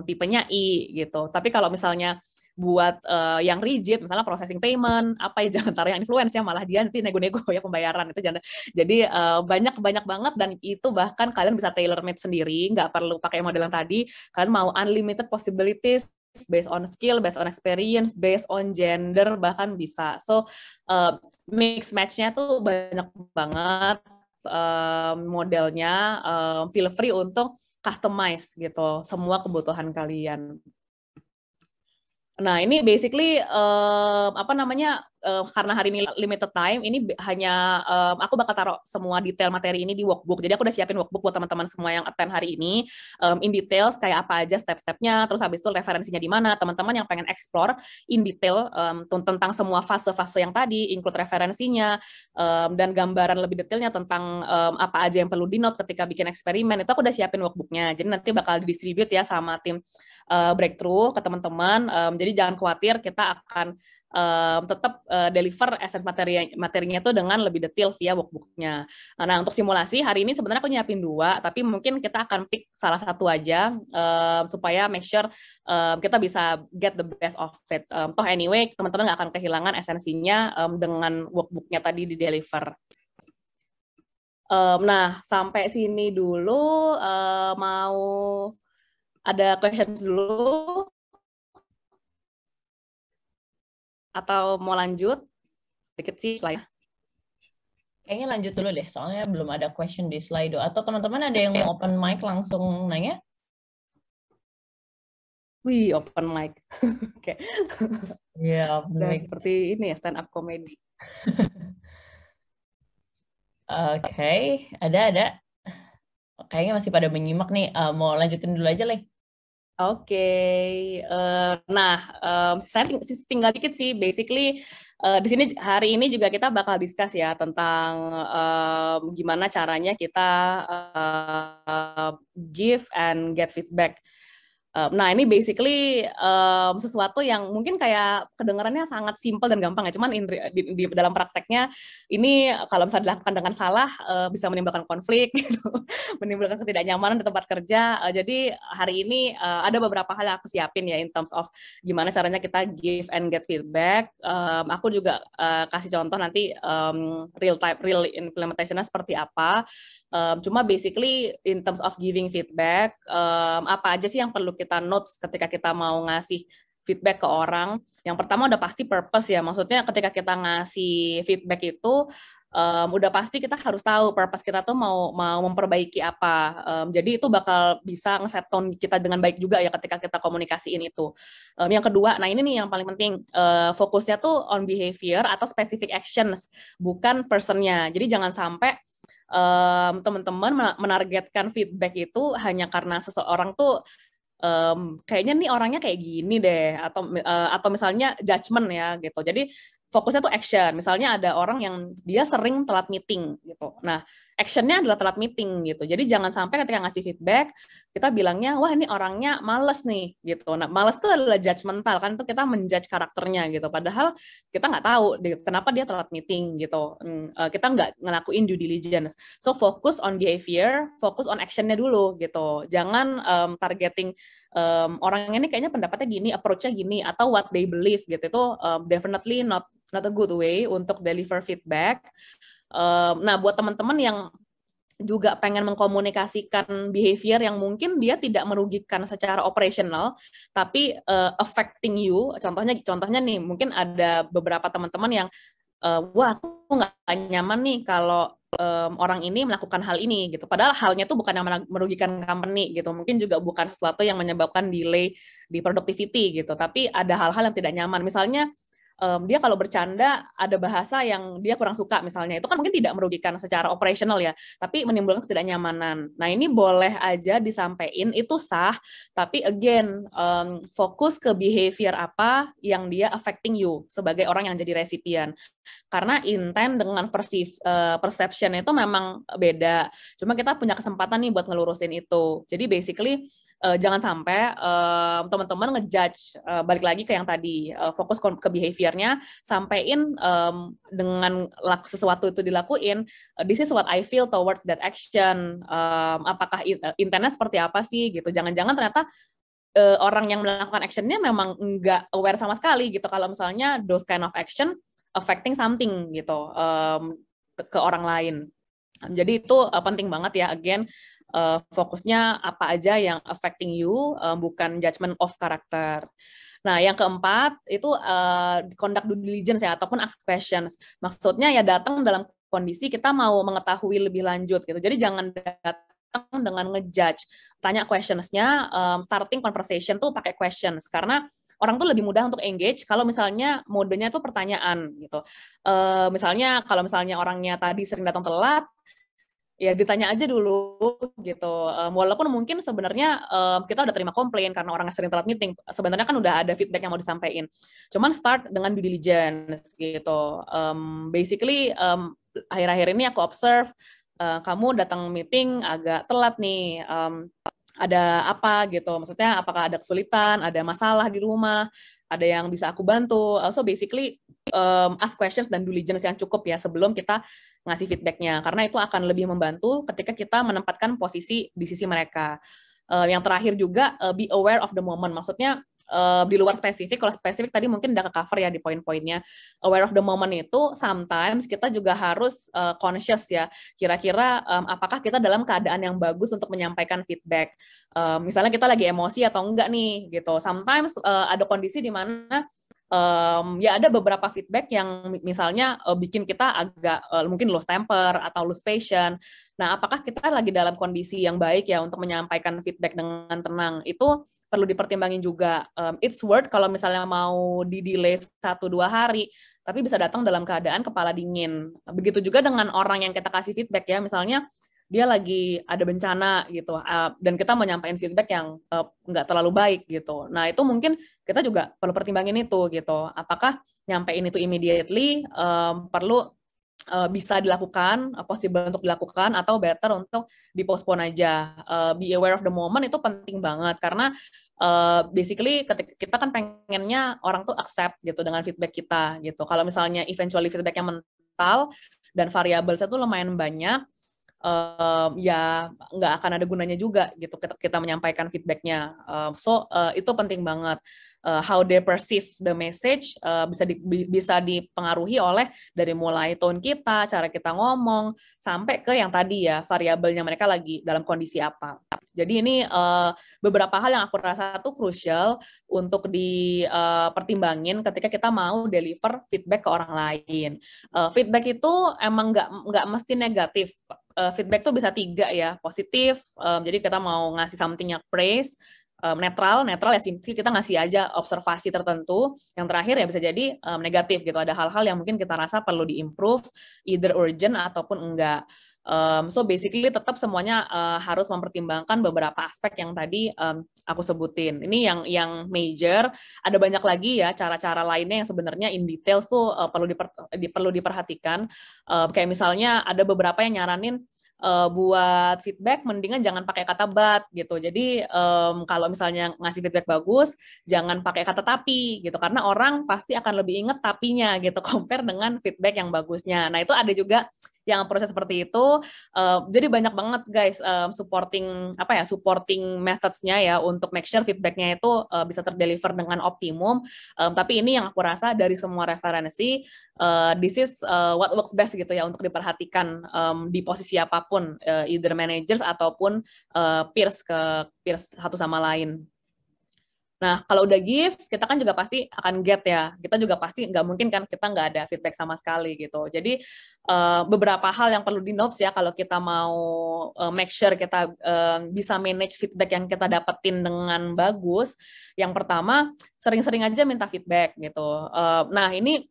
tipenya I gitu. Tapi kalau misalnya buat yang rigid, misalnya processing payment, apa ya jangan taruh yang influence ya, malah dia nanti nego-nego ya pembayaran itu jangan. Jadi banyak banget dan itu bahkan kalian bisa tailor made sendiri, nggak perlu pakai model yang tadi. Kalian mau unlimited possibilities based on skill, based on experience, based on gender bahkan bisa. So mix match-nya tuh banyak banget modelnya. Feel free untuk customize gitu semua kebutuhan kalian. Nah, ini basically karena hari ini limited time, ini hanya aku bakal taruh semua detail materi ini di workbook. Jadi aku udah siapin workbook buat teman-teman semua yang attend hari ini, in details kayak apa aja step-stepnya, terus habis itu referensinya di mana. Teman-teman yang pengen explore in detail tentang semua fase-fase yang tadi, include referensinya dan gambaran lebih detailnya tentang apa aja yang perlu di note ketika bikin eksperimen. Itu aku udah siapin workbooknya. Jadi nanti bakal didistribute ya sama tim breakthrough ke teman-teman. Jadi jangan khawatir, kita akan tetap deliver essence materinya itu dengan lebih detail via workbook-nya. Nah, untuk simulasi hari ini sebenarnya aku nyiapin 2, tapi mungkin kita akan pick salah satu aja supaya make sure kita bisa get the best of it. Toh anyway, teman-teman nggak akan kehilangan esensinya dengan workbook-nya tadi di deliver. Nah, sampai sini dulu mau ada questions dulu? Atau mau lanjut? Dikit sih slide. Kayaknya lanjut dulu deh, soalnya belum ada question di Slido. Atau teman-teman ada yang mau open mic langsung nanya? Wih, open mic. Oke. Iya, open mic. Seperti ini ya, stand up comedy. Oke, ada. Kayaknya masih pada menyimak nih. Mau lanjutin dulu aja, Le. Oke, nah saya tinggal dikit sih. Basically di sini hari ini juga kita bakal discuss ya tentang gimana caranya kita give and get feedback. Nah, ini basically sesuatu yang mungkin kayak kedengarannya sangat simpel dan gampang ya. Cuman di dalam prakteknya ini kalau bisa dilakukan dengan salah bisa menimbulkan konflik, gitu, menimbulkan ketidaknyamanan di tempat kerja. Jadi hari ini ada beberapa hal yang aku siapin ya in terms of gimana caranya kita give and get feedback. Aku juga kasih contoh nanti real implementation-nya seperti apa. Cuma basically in terms of giving feedback, apa aja sih yang perlu kita notes ketika kita mau ngasih feedback ke orang. Yang pertama udah pasti purpose ya, maksudnya ketika kita ngasih feedback itu udah pasti kita harus tahu purpose kita tuh mau memperbaiki apa. Jadi itu bakal bisa nge-set tone kita dengan baik juga ya ketika kita komunikasiin itu. Yang kedua, nah ini nih yang paling penting, fokusnya tuh on behavior atau specific actions, bukan person-nya. Jadi jangan sampai teman-teman menargetkan feedback itu hanya karena seseorang tuh kayaknya nih orangnya kayak gini deh, atau misalnya judgement ya gitu. Jadi fokusnya tuh action. Misalnya ada orang yang dia sering telat meeting gitu. Nah, actionnya adalah telat meeting gitu. Jadi jangan sampai ketika ngasih feedback kita bilangnya wah ini orangnya males nih gitu. Nah, males itu adalah judgmental kan, itu kita menjudge karakternya gitu. Padahal kita nggak tahu kenapa dia telat meeting gitu. Kita nggak ngelakuin due diligence. So fokus on behavior, fokus on actionnya dulu gitu. Jangan targeting orang ini kayaknya pendapatnya gini, approach-nya gini, atau what they believe gitu. Itu definitely not a good way untuk deliver feedback. Nah, buat teman-teman yang juga pengen mengkomunikasikan behavior yang mungkin dia tidak merugikan secara operasional, tapi affecting you. Contohnya nih, mungkin ada beberapa teman-teman yang wah, aku nggak nyaman nih kalau orang ini melakukan hal ini gitu. Padahal halnya tuh bukan yang merugikan company gitu. Mungkin juga bukan sesuatu yang menyebabkan delay di productivity gitu. Tapi ada hal-hal yang tidak nyaman. Misalnya dia kalau bercanda ada bahasa yang dia kurang suka misalnya, itu kan mungkin tidak merugikan secara operasional ya, tapi menimbulkan ketidaknyamanan. Nah, ini boleh aja disampaikan, itu sah, tapi again fokus ke behavior apa yang dia affecting you sebagai orang yang jadi resipien. Karena intent dengan perception itu memang beda. Cuma kita punya kesempatan nih buat ngelurusin itu. Jadi basically jangan sampai teman-teman ngejudge, balik lagi ke yang tadi, fokus ke behaviornya, sampein dengan sesuatu itu dilakuin, this is what I feel towards that action, apakah intentnya seperti apa sih gitu. Jangan-jangan ternyata orang yang melakukan actionnya memang nggak aware sama sekali gitu, kalau misalnya those kind of action affecting something gitu ke orang lain. Jadi itu penting banget ya, again, fokusnya apa aja yang affecting you, bukan judgment of character. Nah, yang keempat itu conduct due diligence ya, ataupun ask questions. Maksudnya ya datang dalam kondisi kita mau mengetahui lebih lanjut gitu. Jadi jangan datang dengan ngejudge. Tanya questions-nya, starting conversation tuh pakai questions, karena orang tuh lebih mudah untuk engage kalau misalnya modenya tuh pertanyaan gitu. Misalnya kalau misalnya orangnya tadi sering datang telat, ya ditanya aja dulu gitu. Walaupun mungkin sebenarnya kita udah terima komplain karena orangnya sering telat meeting, sebenarnya kan udah ada feedback yang mau disampaikan. Cuman start dengan due diligence gitu. Basically akhir-akhir ini aku observe kamu datang meeting agak telat nih. Ada apa gitu? Maksudnya apakah ada kesulitan, ada masalah di rumah, ada yang bisa aku bantu? So basically ask questions dan due diligence yang cukup ya sebelum kita ngasih feedbacknya, karena itu akan lebih membantu ketika kita menempatkan posisi di sisi mereka. Yang terakhir juga be aware of the moment, maksudnya di luar spesifik, kalau spesifik tadi mungkin udah ke-cover ya di poin-poinnya. Aware of the moment itu sometimes kita juga harus conscious ya, kira-kira apakah kita dalam keadaan yang bagus untuk menyampaikan feedback. Misalnya kita lagi emosi atau enggak nih gitu. Sometimes ada kondisi di mana ya ada beberapa feedback yang misalnya bikin kita agak mungkin lose temper atau lose patience. Nah, apakah kita lagi dalam kondisi yang baik ya untuk menyampaikan feedback dengan tenang? Itu perlu dipertimbangin juga. It's worth kalau misalnya mau di-delay 1-2 hari, tapi bisa datang dalam keadaan kepala dingin. Begitu juga dengan orang yang kita kasih feedback ya, misalnya dia lagi ada bencana gitu, dan kita menyampaikan feedback yang nggak terlalu baik gitu. Nah, itu mungkin kita juga perlu pertimbangin itu gitu. Apakah nyampein itu immediately, perlu bisa dilakukan, possible untuk dilakukan, atau better untuk di-postpone aja. Be aware of the moment itu penting banget, karena basically kita kan pengennya orang tuh accept gitu dengan feedback kita gitu. Kalau misalnya eventually feedbacknya mental dan variabelnya tuh lumayan banyak, ya nggak akan ada gunanya juga gitu kita menyampaikan feedbacknya. So itu penting banget. How they perceive the message bisa dipengaruhi oleh dari mulai tone kita, cara kita ngomong, sampai ke yang tadi ya, variabelnya mereka lagi dalam kondisi apa. Jadi ini beberapa hal yang aku rasa tuh crucial untuk dipertimbangin ketika kita mau deliver feedback ke orang lain. Feedback itu emang nggak mesti negatif. Feedback tuh bisa 3 ya, positif, jadi kita mau ngasih something yang praise, netral ya simply kita ngasih aja observasi tertentu, yang terakhir ya bisa jadi negatif gitu, ada hal-hal yang mungkin kita rasa perlu di-improve, either urgent ataupun enggak. So basically tetap semuanya harus mempertimbangkan beberapa aspek yang tadi aku sebutin. Ini yang major. Ada banyak lagi ya cara-cara lainnya yang sebenarnya in details tuh perlu diperhatikan. Kayak misalnya ada beberapa yang nyaranin buat feedback mendingan jangan pakai kata but gitu. Jadi kalau misalnya ngasih feedback bagus, jangan pakai kata tapi gitu, karena orang pasti akan lebih inget tapinya gitu compare dengan feedback yang bagusnya. Nah, itu ada juga yang proses seperti itu. Jadi banyak banget guys supporting methods-nya ya untuk make sure feedback-nya itu bisa terdeliver dengan optimum. Tapi ini yang aku rasa dari semua referensi, this is what works best gitu ya untuk diperhatikan di posisi apapun, either managers ataupun peers satu sama lain. Nah, kalau udah give, kita kan juga pasti akan get ya. Kita juga pasti nggak mungkin kan kita nggak ada feedback sama sekali gitu. Jadi beberapa hal yang perlu di notes ya kalau kita mau make sure kita bisa manage feedback yang kita dapetin dengan bagus. Yang pertama, sering-sering aja minta feedback gitu. Nah, ini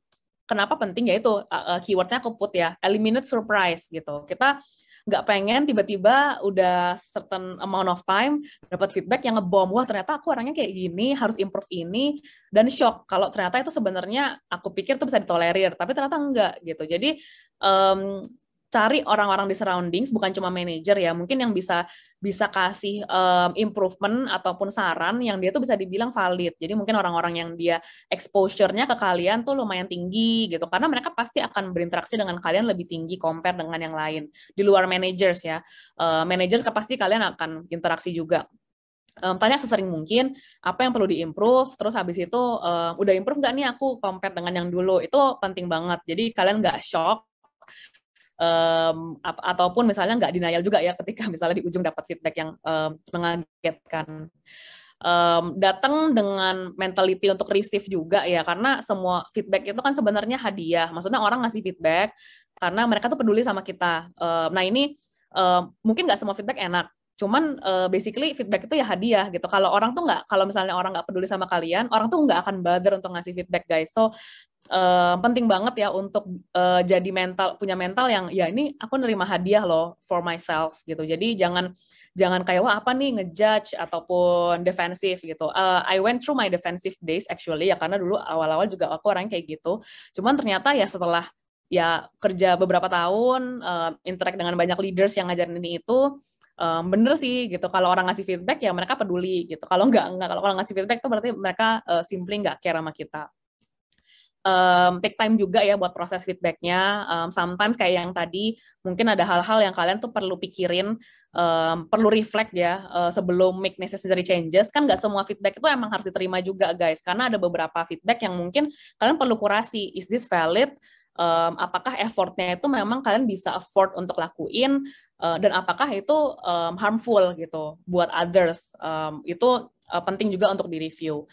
kenapa penting ya itu keywordnya aku put ya, eliminate surprise gitu. Kita nggak pengen tiba-tiba udah certain amount of time dapat feedback yang ngebom, wah ternyata aku orangnya kayak gini, harus improve ini, dan shock kalau ternyata itu sebenarnya aku pikir itu bisa ditolerir, tapi ternyata enggak gitu. Jadi cari orang-orang di surroundings, bukan cuma manajer ya, mungkin yang bisa kasih improvement ataupun saran yang dia tuh bisa dibilang valid. Jadi mungkin orang-orang yang dia exposure-nya ke kalian tuh lumayan tinggi gitu, karena mereka pasti akan berinteraksi dengan kalian lebih tinggi compare dengan yang lain. Di luar managers ya, managers pasti kalian akan interaksi juga. Tanya sesering mungkin apa yang perlu diimprove, terus habis itu udah improve nggak nih aku compare dengan yang dulu, itu penting banget. Jadi kalian nggak shock, ataupun misalnya nggak denial juga ya ketika misalnya di ujung dapat feedback yang mengagetkan. Datang dengan mentality untuk receive juga ya, karena semua feedback itu kan sebenarnya hadiah. Maksudnya orang ngasih feedback karena mereka tuh peduli sama kita. Nah ini mungkin nggak semua feedback enak, cuman basically feedback itu ya hadiah gitu. Kalau orang tuh nggak, kalau misalnya orang nggak peduli sama kalian, orang tuh nggak akan bother untuk ngasih feedback guys. So penting banget ya untuk jadi punya mental yang ya ini aku nerima hadiah loh for myself gitu. Jadi jangan kayak wah apa nih ngejudge ataupun defensif gitu. I went through my defensive days actually ya, karena dulu awal-awal juga aku orangnya kayak gitu. Cuman ternyata ya setelah ya kerja beberapa tahun, interact dengan banyak leaders yang ngajarin ini itu, bener sih gitu. Kalau orang ngasih feedback ya mereka peduli gitu. Kalau kalau ngasih feedback itu berarti mereka simply nggak care sama kita. Take time juga ya buat proses feedbacknya. Sometimes kayak yang tadi, mungkin ada hal-hal yang kalian tuh perlu pikirin, perlu reflect ya sebelum make necessary changes. Kan nggak semua feedback itu emang harus diterima juga guys, karena ada beberapa feedback yang mungkin kalian perlu kurasi. Is this valid? Apakah effortnya itu memang kalian bisa afford untuk lakuin, dan apakah itu harmful gitu buat others? Itu penting juga untuk direview.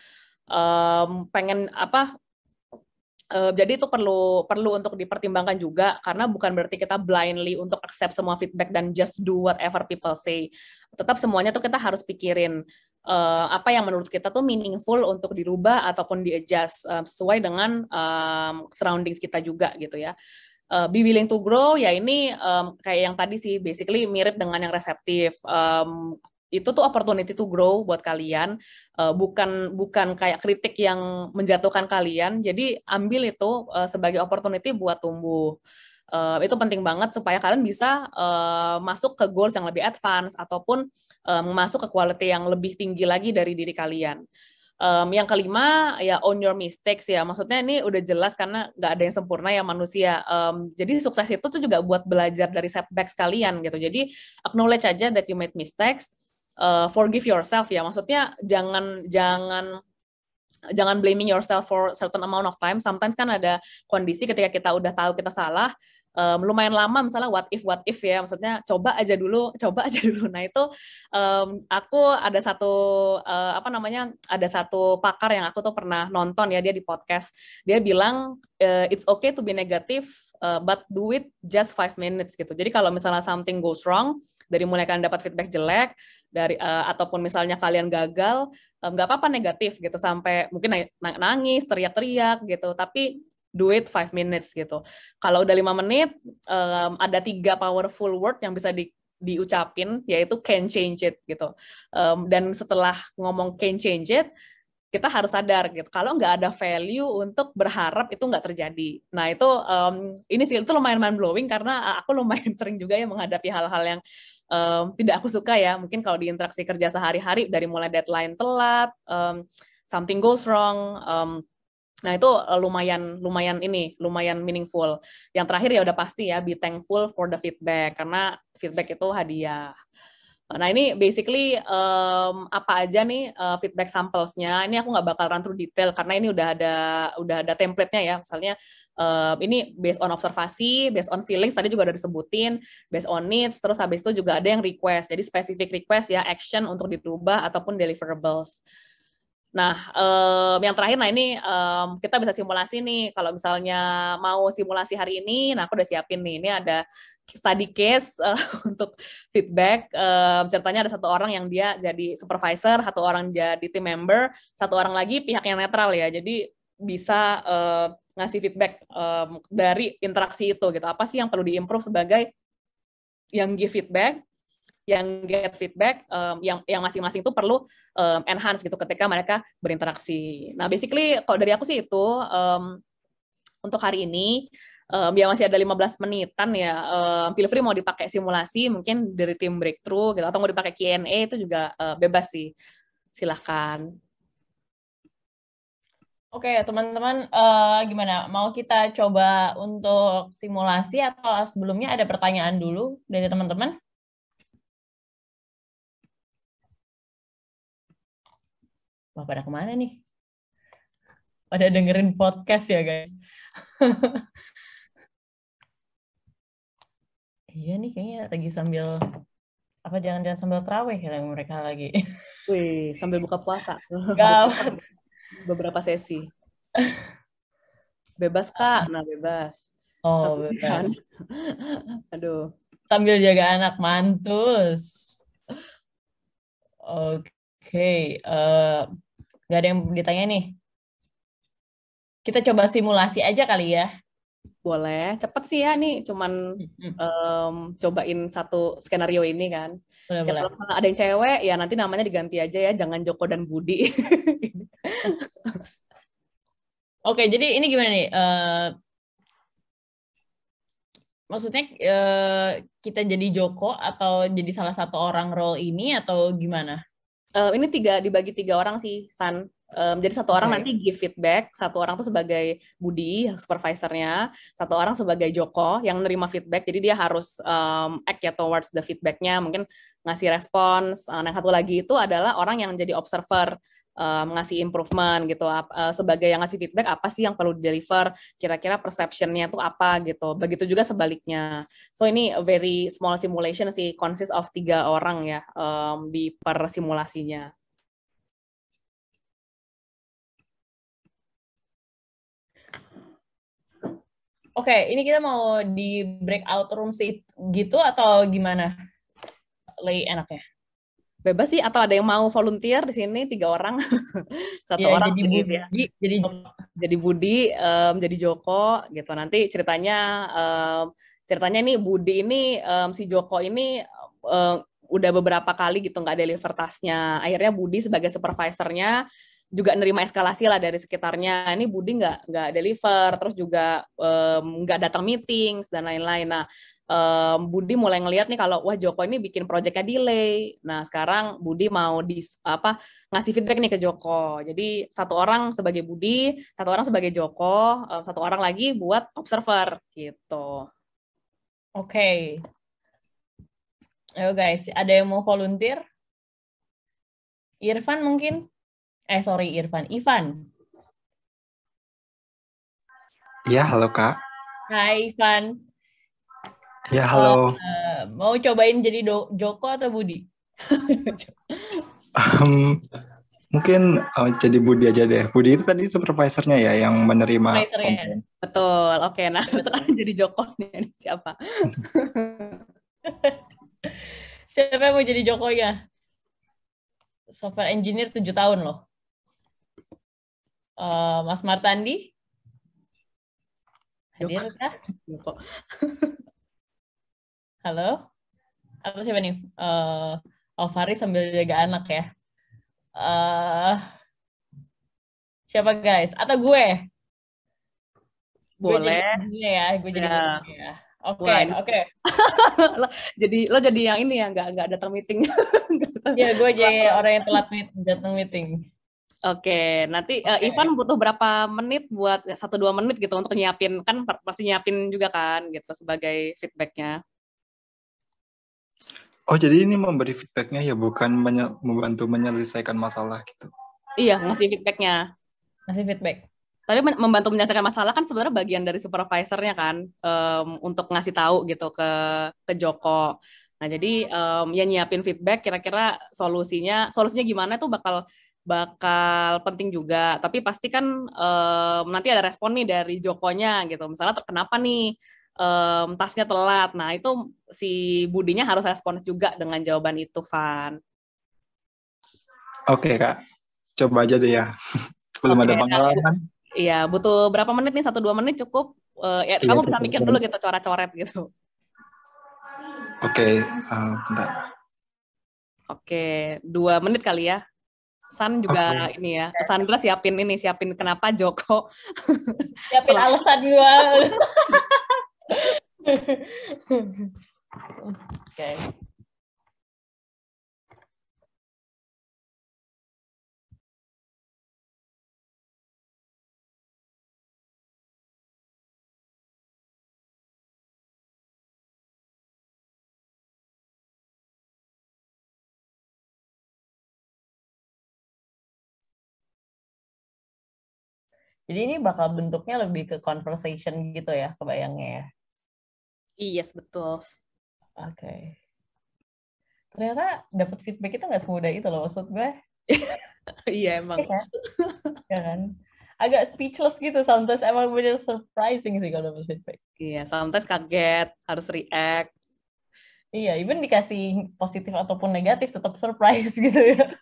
Jadi itu perlu untuk dipertimbangkan juga, karena bukan berarti kita blindly untuk accept semua feedback dan just do whatever people say. Tetap semuanya tuh kita harus pikirin apa yang menurut kita tuh meaningful untuk dirubah ataupun di-adjust sesuai dengan surroundings kita juga gitu ya. Be willing to grow ya, ini kayak yang tadi sih, basically mirip dengan yang reseptif. Itu tuh opportunity to grow buat kalian, bukan kayak kritik yang menjatuhkan kalian. Jadi ambil itu sebagai opportunity buat tumbuh. Itu penting banget supaya kalian bisa masuk ke goals yang lebih advance ataupun masuk ke quality yang lebih tinggi lagi dari diri kalian. Yang kelima ya own your mistakes ya, maksudnya ini udah jelas karena nggak ada yang sempurna ya manusia. Jadi sukses itu tuh juga buat belajar dari setbacks kalian gitu. Jadi acknowledge aja that you made mistakes. Forgive yourself ya, maksudnya jangan blaming yourself for certain amount of time. Sometimes kan ada kondisi ketika kita udah tahu kita salah, lumayan lama misalnya what if ya, maksudnya coba aja dulu. Nah itu aku ada satu pakar yang aku tuh pernah nonton ya, dia di podcast, dia bilang it's okay to be negative, but do it just 5 minutes gitu. Jadi kalau misalnya something goes wrong, dari mulai kalian dapat feedback jelek, ataupun misalnya kalian gagal, nggak apa-apa negatif gitu, sampai mungkin nangis, teriak-teriak gitu, tapi do it 5 minutes gitu. Kalau udah 5 menit, ada 3 powerful word yang bisa diucapin, yaitu can change it gitu. Dan setelah ngomong can change it, kita harus sadar gitu, kalau nggak ada value untuk berharap itu nggak terjadi. Nah itu ini sih itu lumayan mind blowing, karena aku lumayan sering juga ya menghadapi hal-hal yang tidak aku suka ya. Mungkin kalau di interaksi kerja sehari-hari, dari mulai deadline telat, something goes wrong, Nah, itu lumayan meaningful. Yang terakhir ya udah pasti ya, be thankful for the feedback, karena feedback itu hadiah. Nah, ini basically apa aja nih feedback samplesnya. Ini aku nggak bakal run through detail karena ini udah ada template-nya ya. Misalnya ini based on observasi, based on feelings tadi juga udah disebutin, based on needs, terus habis itu juga ada yang request. Jadi specific request ya, action untuk dirubah ataupun deliverables. Nah, yang terakhir, nah ini kita bisa simulasi nih. Kalau misalnya mau simulasi hari ini, nah aku udah siapin nih. Ini ada study case untuk feedback. Ceritanya ada satu orang yang dia jadi supervisor, satu orang jadi team member, satu orang lagi pihak yang netral ya. Jadi bisa ngasih feedback dari interaksi itu gitu. Apa sih yang perlu diimprove sebagai yang give feedback, yang get feedback, yang masing-masing itu perlu enhance gitu ketika mereka berinteraksi. Nah, basically kalau dari aku sih itu untuk hari ini ya masih ada 15 menitan ya. Feel free mau dipakai simulasi mungkin dari tim breakthrough gitu atau mau dipakai Q&A itu juga bebas sih. Silahkan. Oke, teman-teman, gimana? Mau kita coba untuk simulasi atau sebelumnya ada pertanyaan dulu dari teman-teman? Wah, pada kemana nih? Pada dengerin podcast ya, guys? Iya nih, kayaknya lagi sambil, apa jangan-jangan sambil terawih ya mereka lagi. Wih, sambil buka puasa. Gawat. Beberapa sesi. Bebas, Kak. Nah, bebas. Oh, kan. bebas. Aduh. Sambil jaga anak mantus. Oke, nggak ada yang ditanya nih. Kita coba simulasi aja kali ya. Boleh, cepet sih ya nih, cuman cobain satu skenario ini kan. Boleh, Ya boleh. kalau ada yang cewek, ya nanti namanya diganti aja ya, jangan Joko dan Budi. Oke, jadi ini gimana nih? Maksudnya kita jadi Joko atau jadi salah satu orang role ini atau gimana? Ini dibagi 3 orang sih, San. Jadi satu orang nanti give feedback, satu orang tuh sebagai Budi, supervisornya, satu orang sebagai Joko yang nerima feedback, jadi dia harus act ya towards the feedbacknya, mungkin ngasih respons. Yang satu lagi itu adalah orang yang jadi observer, ngasih improvement gitu, sebagai yang ngasih feedback apa sih yang perlu deliver, kira-kira perception-nya tuh apa gitu. Begitu juga sebaliknya. So ini a very small simulation sih, consist of 3 orang ya di per simulasinya. Oke, ini kita mau di breakout room gitu atau gimana? Enaknya? Bebas sih, atau ada yang mau volunteer di sini 3 orang. Satu Ya, orang jadi Budi, ya. Jadi Budi, jadi Joko gitu. Nanti ceritanya nih Budi ini si Joko ini udah beberapa kali gitu nggak deliver tasnya. Akhirnya Budi sebagai supervisornya juga nerima eskalasi lah dari sekitarnya. Ini Budi nggak deliver, terus juga nggak datang meetings dan lain-lain. Nah, Budi mulai ngelihat nih kalau wah Joko ini bikin proyeknya delay. Nah, sekarang Budi mau ngasih feedback nih ke Joko. Jadi satu orang sebagai Budi, satu orang sebagai Joko, satu orang lagi buat observer gitu. Oke. Ayo guys, ada yang mau volunteer? Irfan mungkin? Sorry Irfan, Ivan. Ya, halo Kak. Hai Ivan. Ya, halo. Mau cobain jadi Joko atau Budi? Mungkin jadi Budi aja deh. Budi itu tadi supervisornya ya yang menerima. Betul. Oke, nah sekarang jadi Joko nih siapa? Siapa yang mau jadi Joko ya? Software engineer 7 tahun loh. Mas Martandi? Hadir kah? Halo? Atau siapa nih? Alvari sambil jaga anak ya. Siapa guys? Atau gue? Boleh. Gue jadi gue ya. Oke. Lo jadi yang ini ya, nggak datang meeting. Iya, gue jadi orang yang telat datang meeting. Oke, nanti Oke. Ivan butuh berapa menit buat 1-2 menit gitu untuk nyiapin, kan pasti nyiapin juga kan gitu sebagai feedbacknya. Oh, jadi ini memberi feedbacknya ya, bukan membantu menyelesaikan masalah gitu. Iya, ngasih feedbacknya. Masih feedback. Tapi membantu menyelesaikan masalah kan sebenarnya bagian dari supervisornya kan, untuk ngasih tahu gitu ke Joko. Nah jadi ya nyiapin feedback kira-kira solusinya gimana tuh bakal bakal penting juga. Tapi pasti kan nanti ada respon nih dari Jokonya gitu. Misalnya kenapa nih tasnya telat. Nah itu si Budinya harus respons juga dengan jawaban itu, Van. Oke, Kak. Coba aja deh ya. Belum Oke, ada pengalaman. iya, butuh berapa menit nih? 1-2 menit cukup. Ya, Iya, kamu bisa betul. mikir dulu gitu, coret-coret gitu. Oke, bentar. Oke, 2 menit kali ya. San juga Oke. ini ya. Sandra siapin kenapa Joko Siapin telat. alasan gua. Oke. Jadi ini bakal bentuknya lebih ke conversation gitu ya, kebayangnya ya. Yes, betul. Oke. Ternyata dapat feedback itu nggak semudah itu loh, maksud gue. Iya emang. Iya kan? Ya kan? Agak speechless gitu, sometimes emang bener surprising sih kalau dapat feedback. Iya, sometimes kaget, harus react. Iya, even dikasih positif ataupun negatif tetap surprise gitu ya.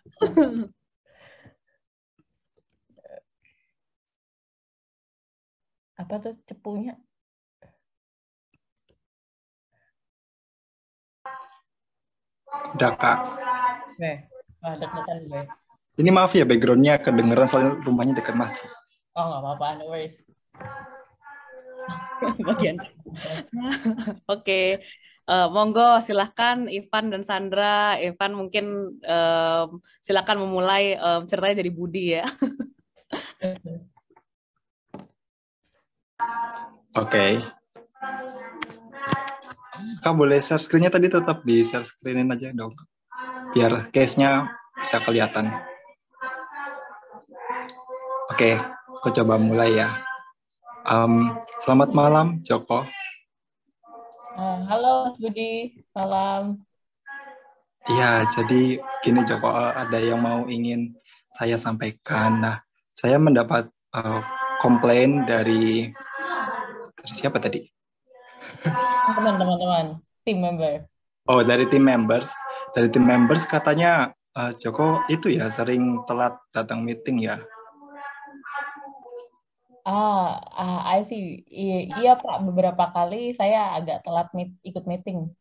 Apa tuh cepunya? Udah, Kak. Gue. Wah, deg-degan gue. Ini maaf ya, background-nya kedengeran soalnya rumahnya dekat masjid. Oh, nggak apa-apa, no worries. Bagian. Oke. Monggo silahkan Ivan dan Sandra. Ivan mungkin silahkan memulai ceritanya dari Budi ya. Oke. Kak boleh share screen-nya tadi, tetap di share screen-in aja dong. Biar case-nya bisa kelihatan. Oke, aku coba mulai ya. Selamat malam, Joko. Halo, Mas Budi. Malam. Iya, jadi gini Joko, ada yang ingin saya sampaikan. Nah, saya mendapat komplain dari siapa tadi? Teman-teman, team member. Oh, dari tim members. Dari tim members katanya Joko itu ya sering telat datang meeting ya. I see. Iya, Pak. Beberapa kali saya agak telat ikut meeting.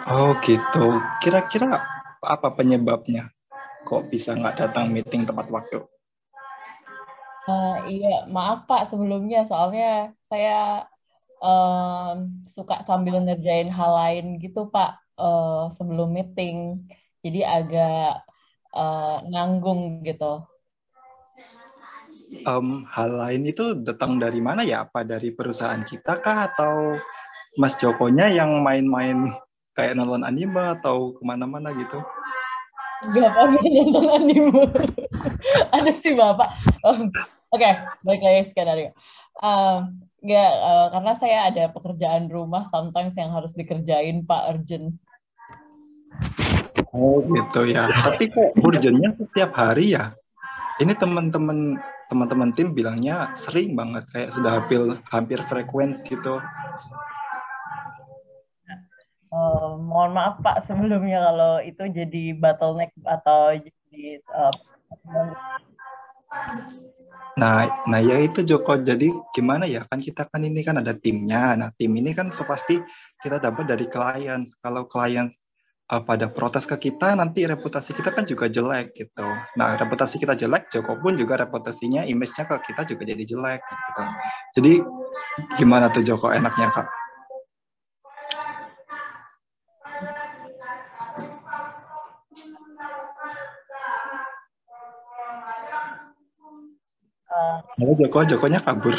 Oh gitu. Kira-kira apa penyebabnya? Kok bisa nggak datang meeting tepat waktu? Iya, maaf Pak sebelumnya. Soalnya saya suka sambil ngerjain hal lain gitu Pak sebelum meeting. Jadi agak nanggung gitu. Hal lain itu datang dari mana ya? Apa dari perusahaan kita kah? Atau Mas Jokonya yang main-main kayak nonton anime atau kemana-mana gitu? Gak apa-apa nonton anime. Ada sih Bapak. Oke, balik lagi skenario. Nggak, karena saya ada pekerjaan rumah sometimes yang harus dikerjain Pak urgent. Oh gitu ya. Tapi kok urgentnya setiap hari ya? Ini teman-teman tim bilangnya sering banget, kayak sudah hampir frekuens gitu. Mohon maaf Pak sebelumnya kalau itu jadi bottleneck atau jadi Nah ya itu Joko. Jadi gimana ya, kan kita kan ini kan ada timnya. Nah tim ini kan pasti kita dapat dari klien. Kalau klien pada protes ke kita, nanti reputasi kita kan juga jelek gitu. Nah reputasi kita jelek, Joko pun juga reputasinya, image-nya ke kita juga jadi jelek gitu. Jadi gimana tuh Joko enaknya Kak? Lalu Jokonya kabur.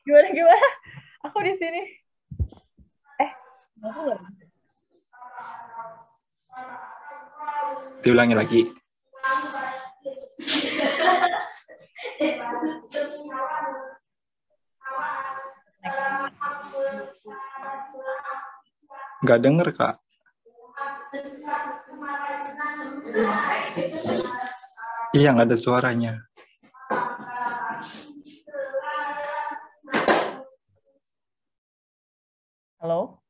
Gimana? Aku di sini. Aku nggak bisa. Diulangi lagi. Nggak denger, Kak. Iya, nggak ada suaranya. Halo?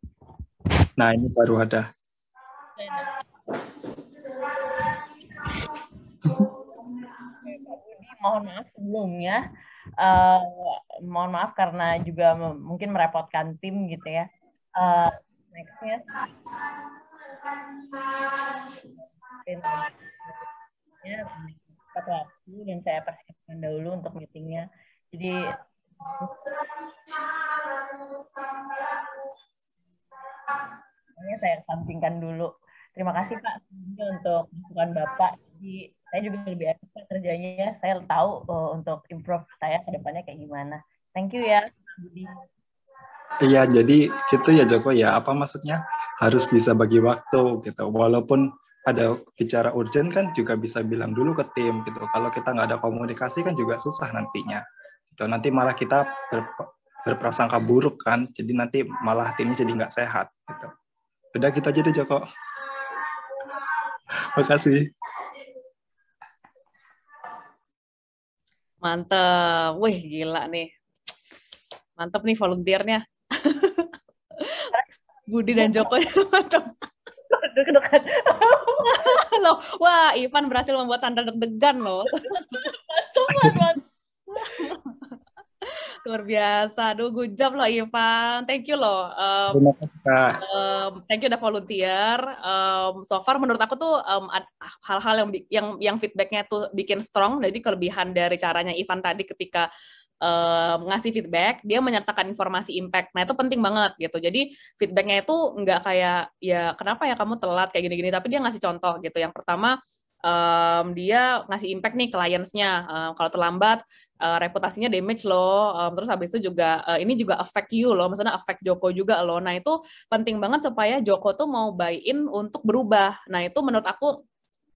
Nah, ini baru ada. Mohon maaf sebelumnya. Mohon maaf karena juga mungkin merepotkan tim gitu ya. Nextnya. Waktu dan saya persiapkan dahulu untuk meetingnya. Jadi saya sampingkan dulu. Terima kasih Pak untuk masukan Bapak. Jadi saya juga lebih efektif kerjanya. Saya tahu untuk improve saya ke depannya kayak gimana. Thank you ya, Budi. Iya, jadi gitu ya Joko ya. Apa maksudnya? Harus bisa bagi waktu gitu. Walaupun ada bicara urgent kan juga bisa bilang dulu ke tim gitu. Kalau kita nggak ada komunikasi kan juga susah nantinya. Gitu. Nanti malah kita berprasangka buruk kan. Jadi nanti malah timnya jadi nggak sehat. Gitu. Udah gitu aja deh Joko. Makasih. Mantep. Wih, gila nih. Mantep nih volunteernya. Budi dan Joko. Mantep. Loh, wah, Ivan berhasil membuat Sandra deg-degan loh. Luar biasa. Aduh, good job loh Ivan. Thank you loh. Terima kasih Kak. Thank you udah volunteer. So far menurut aku tuh hal-hal yang feedbacknya tuh bikin strong. Jadi kelebihan dari caranya Ivan tadi ketika ngasih feedback, dia menyertakan informasi impact. Nah, itu penting banget gitu. Jadi feedbacknya itu nggak kayak ya kenapa ya kamu telat kayak gini-gini, tapi dia ngasih contoh gitu. Yang pertama dia ngasih impact nih clients-nya. Kalau terlambat reputasinya damage loh. Terus habis itu juga ini juga affect you loh, maksudnya affect Joko juga loh. Nah, itu penting banget supaya Joko tuh mau buy-in untuk berubah. Nah, itu menurut aku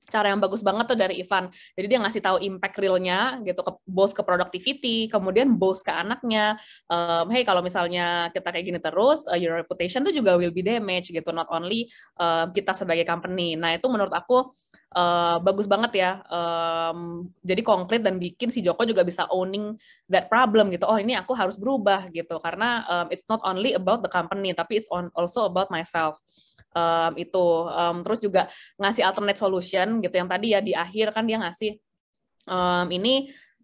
cara yang bagus banget tuh dari Ivan. Jadi dia ngasih tahu impact realnya gitu ke both ke productivity, kemudian both ke anaknya. Hey, kalau misalnya kita kayak gini terus, your reputation tuh juga will be damaged gitu, not only kita sebagai company. Nah, itu menurut aku bagus banget ya. Jadi konkret dan bikin si Joko juga bisa owning that problem gitu. Oh, ini aku harus berubah gitu karena it's not only about the company, tapi it's also about myself. Terus juga ngasih alternate solution gitu yang tadi ya di akhir kan dia ngasih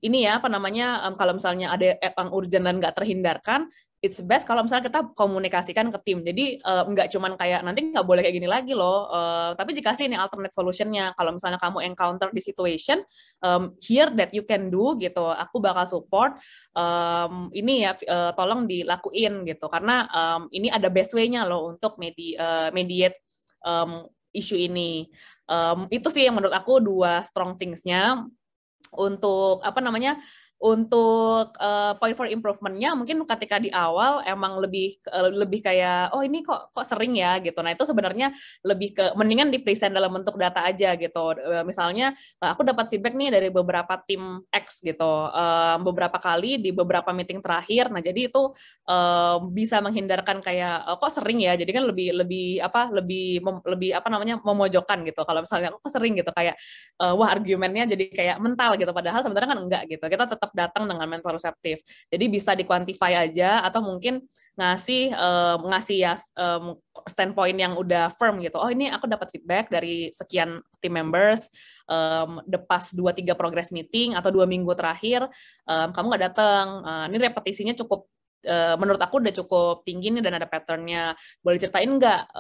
ini ya apa namanya kalau misalnya ada yang urgent dan nggak terhindarkan, it's best kalau misalnya kita komunikasikan ke tim. Jadi nggak cuman kayak nanti nggak boleh kayak gini lagi loh, tapi dikasih ini alternate solutionnya. Kalau misalnya kamu encounter di situation here that you can do gitu, aku bakal support. Ini ya tolong dilakuin gitu karena ini ada best way-nya loh untuk mediate isu ini. Itu sih yang menurut aku dua strong things-nya. Untuk apa namanya untuk point for improvement-nya mungkin ketika di awal emang lebih kayak oh ini kok sering ya gitu. Nah, itu sebenarnya lebih ke mendingan di present dalam bentuk data aja gitu. Misalnya aku dapat feedback nih dari beberapa tim X gitu. Beberapa kali di beberapa meeting terakhir. Nah, jadi itu bisa menghindarkan kayak kok sering ya. Jadi kan lebih apa namanya memojokkan gitu. Kalau misalnya kok sering gitu kayak wah argumennya jadi kayak mental gitu, padahal sebenarnya kan enggak gitu. Kita tetap datang dengan mental reseptif. Jadi bisa dikuantify aja atau mungkin ngasih ya standpoint yang udah firm gitu. Oh, ini aku dapat feedback dari sekian team members the past 2-3 progress meeting atau 2 minggu terakhir kamu nggak datang. Ini repetisinya cukup menurut aku udah cukup tinggi nih dan ada pattern-nya. Boleh ceritain nggak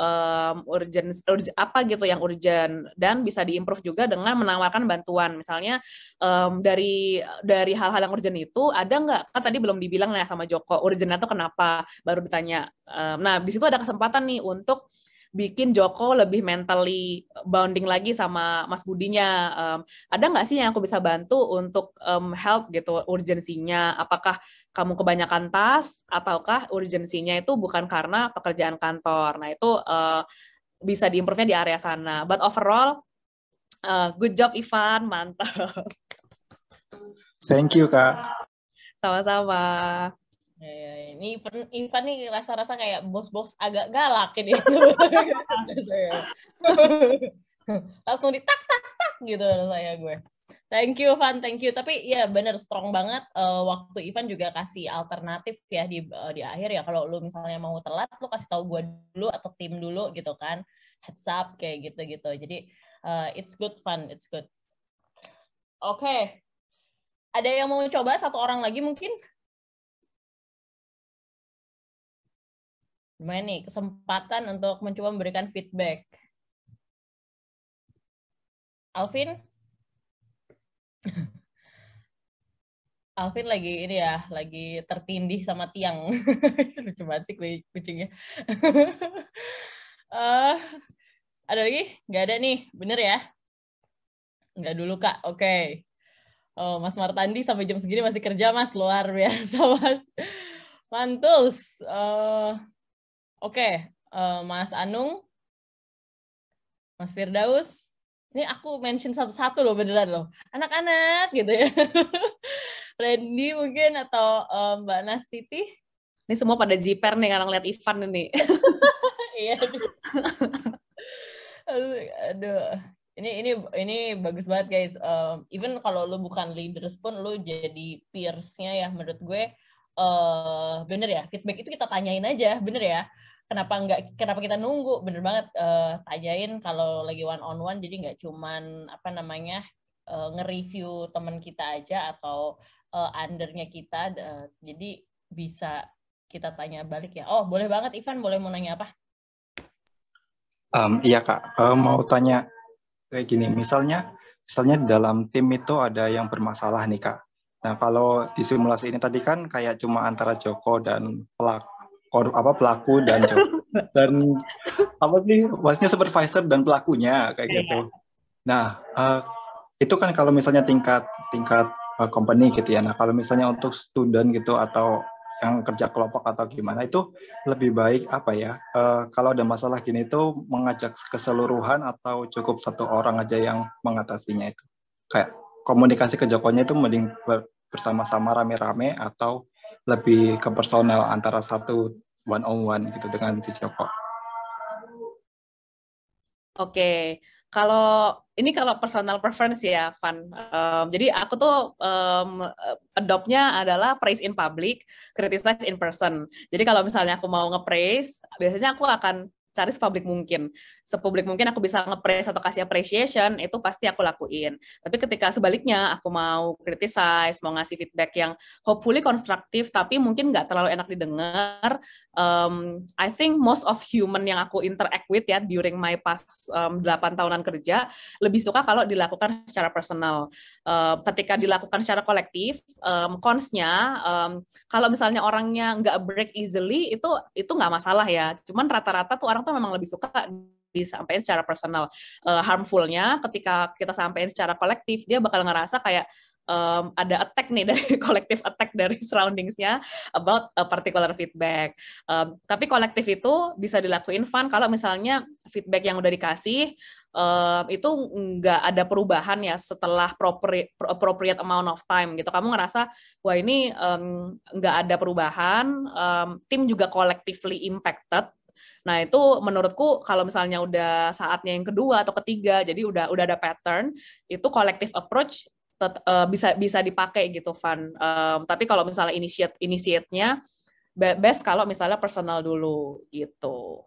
urgent apa gitu yang urgent dan bisa diimprove juga dengan menawarkan bantuan. Misalnya dari hal-hal yang urgent itu ada nggak? Kan tadi belum dibilang ya sama Joko urgent itu kenapa? Baru ditanya. Nah, di situ ada kesempatan nih untuk bikin Joko lebih mentally bonding lagi sama Mas Budinya. Ada nggak sih yang aku bisa bantu untuk help gitu urgensinya? Apakah kamu kebanyakan tas ataukah urgensinya itu bukan karena pekerjaan kantor? Nah itu bisa diimprove-nya di area sana. But overall, good job Ivan, mantap. Thank you, Kak. Sama-sama. Ya, ini Ivan nih rasa-rasa kayak bos-bos agak galak ini sebenarnya. Langsung ditak-tak-tak gitu rasanya gue. Thank you, Van. Thank you. Tapi ya bener strong banget. Waktu Ivan juga kasih alternatif ya di akhir ya. Kalau lu misalnya mau telat, lu kasih tahu gue dulu atau tim dulu gitu kan. Heads up kayak gitu-gitu. Jadi it's good, Van. It's good. Oke. Ada yang mau coba satu orang lagi mungkin? Gimana nih kesempatan untuk mencoba memberikan feedback? Alvin? Alvin lagi ini ya, lagi tertindih sama tiang. Lucu banget sih kucingnya. Ada lagi? Nggak ada nih, bener ya? Nggak dulu, Kak. Oke. Oh, Mas Martandi sampai jam segini masih kerja, Mas. Luar biasa, Mas. Mantus. Oke. Mas Anung, Mas Firdaus. Ini aku mention satu-satu loh, beneran loh. Anak-anak gitu ya. Randy mungkin atau Mbak Nastiti. Ini semua pada jiper nih karena ngeliat Ivan ini. Iya. Aduh. Ini bagus banget guys. Even kalau lu bukan leaders pun lu jadi peers-nya ya menurut gue bener ya. Feedback itu kita tanyain aja, bener ya. Kenapa kita nunggu? Bener banget tanyain kalau lagi one on one, jadi nggak cuman nge-review teman kita aja atau undernya kita, jadi bisa kita tanya balik ya. Oh boleh banget Ivan, boleh mau nanya apa? Iya Kak, mau tanya kayak gini, misalnya dalam tim itu ada yang bermasalah nih Kak. Nah kalau di simulasi ini tadi kan kayak cuma antara Joko dan pelaku dan Joko dan maksudnya supervisor dan pelakunya kayak gitu. Nah itu kan kalau misalnya tingkat company gitu ya. Nah kalau misalnya untuk student gitu atau yang kerja kelompok atau gimana itu lebih baik apa ya? Kalau ada masalah gini itu mengajak keseluruhan atau cukup satu orang aja yang mengatasinya itu? Kayak komunikasi ke Jokonya itu mending bersama-sama rame-rame atau lebih ke personal antara satu one on one gitu dengan si Joko? Oke, kalau personal preference ya, Van. Jadi aku tuh adopt-nya adalah praise in public, criticize in person. Jadi kalau misalnya aku mau nge-praise, biasanya aku akan cari sepublik mungkin aku bisa nge-praise atau kasih appreciation, itu pasti aku lakuin. Tapi ketika sebaliknya aku mau criticize, mau ngasih feedback yang hopefully konstruktif tapi mungkin nggak terlalu enak didengar, I think most of human yang aku interact with ya during my past 8 tahunan kerja lebih suka kalau dilakukan secara personal. Ketika dilakukan secara kolektif, cons-nya kalau misalnya orangnya nggak break easily itu nggak masalah ya. Cuman rata-rata tuh orang tuh memang lebih suka disampaikan secara personal. Harmful-nya ketika kita sampaikan secara kolektif, dia bakal ngerasa kayak ada attack nih dari kolektif attack dari surroundings-nya about a particular feedback. Tapi kolektif itu bisa dilakuin Van kalau misalnya feedback yang udah dikasih itu nggak ada perubahan ya setelah appropriate amount of time gitu. Kamu ngerasa wah ini nggak ada perubahan, tim juga collectively impacted. Nah itu menurutku kalau misalnya udah saatnya yang kedua atau ketiga, jadi udah ada pattern, itu collective approach bisa dipakai gitu, Van. Tapi kalau misalnya initiate-nya best kalau misalnya personal dulu gitu.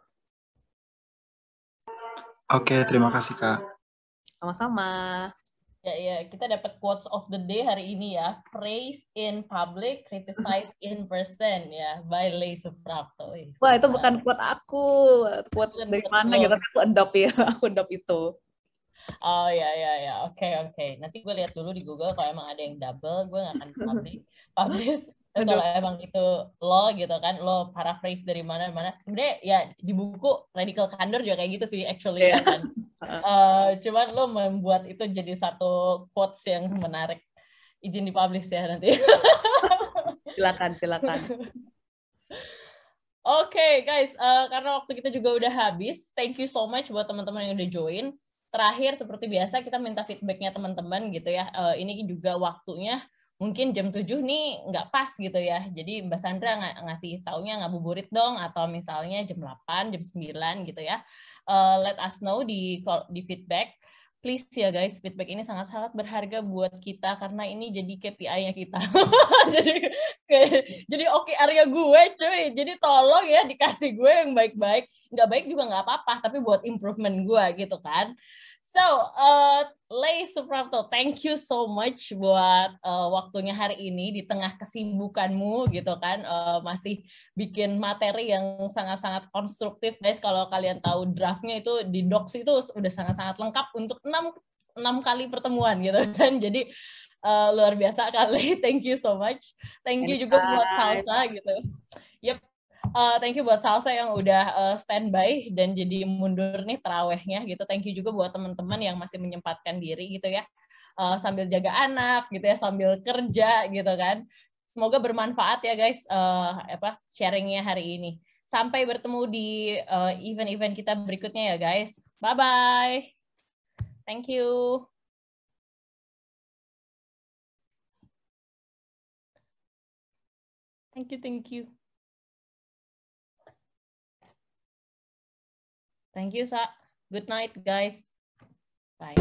Oke, terima kasih Kak. Sama-sama. Ya, kita dapat quotes of the day hari ini ya. Praise in public, criticize in person ya, by Lei Suprapto. Wah, itu bukan quote aku. Quote dari mana gitu, aku adopt ya. Aku adopt itu. Oh ya. Oke. Nanti gue lihat dulu di Google kalau emang ada yang double, gue nggak akan publish. Tapi kalau emang itu lo gitu kan, lo paraphrase dari mana-mana, sebenarnya ya di buku Radical Candor juga kayak gitu sih actually ya kan. Cuman lo membuat itu jadi satu quotes yang menarik. Izin dipublish ya nanti. Silakan. Oke, guys, karena waktu kita juga udah habis, thank you so much buat teman-teman yang udah join. Terakhir, seperti biasa, kita minta feedbacknya teman-teman gitu ya. Ini juga waktunya, mungkin jam 7 nih nggak pas gitu ya. Jadi Mbak Sandra ngasih taunya ngabuburit dong, atau misalnya jam 8, jam 9 gitu ya. Let us know di feedback. Please ya guys, feedback ini sangat-sangat berharga buat kita karena ini jadi KPI-nya kita. jadi OKR-nya gue cuy. Jadi tolong ya dikasih gue yang baik-baik. Nggak baik juga nggak apa-apa, tapi buat improvement gue gitu kan. So, Lay Suprapto, thank you so much buat waktunya hari ini di tengah kesibukanmu gitu kan, masih bikin materi yang sangat-sangat konstruktif guys. Kalau kalian tahu draftnya itu di docs itu udah sangat-sangat lengkap untuk 6 kali pertemuan gitu kan. Jadi luar biasa kali, thank you so much. Thank you juga buat Salsa gitu. Yep. Thank you buat Salsa yang udah standby dan jadi mundur nih terawihnya gitu. Thank you juga buat teman-teman yang masih menyempatkan diri gitu ya, sambil jaga anak gitu ya, sambil kerja gitu kan. Semoga bermanfaat ya guys, sharingnya hari ini. Sampai bertemu di event-event kita berikutnya ya guys. Bye bye. Thank you. Thank you. Thank you, Sa. Good night, guys. Bye.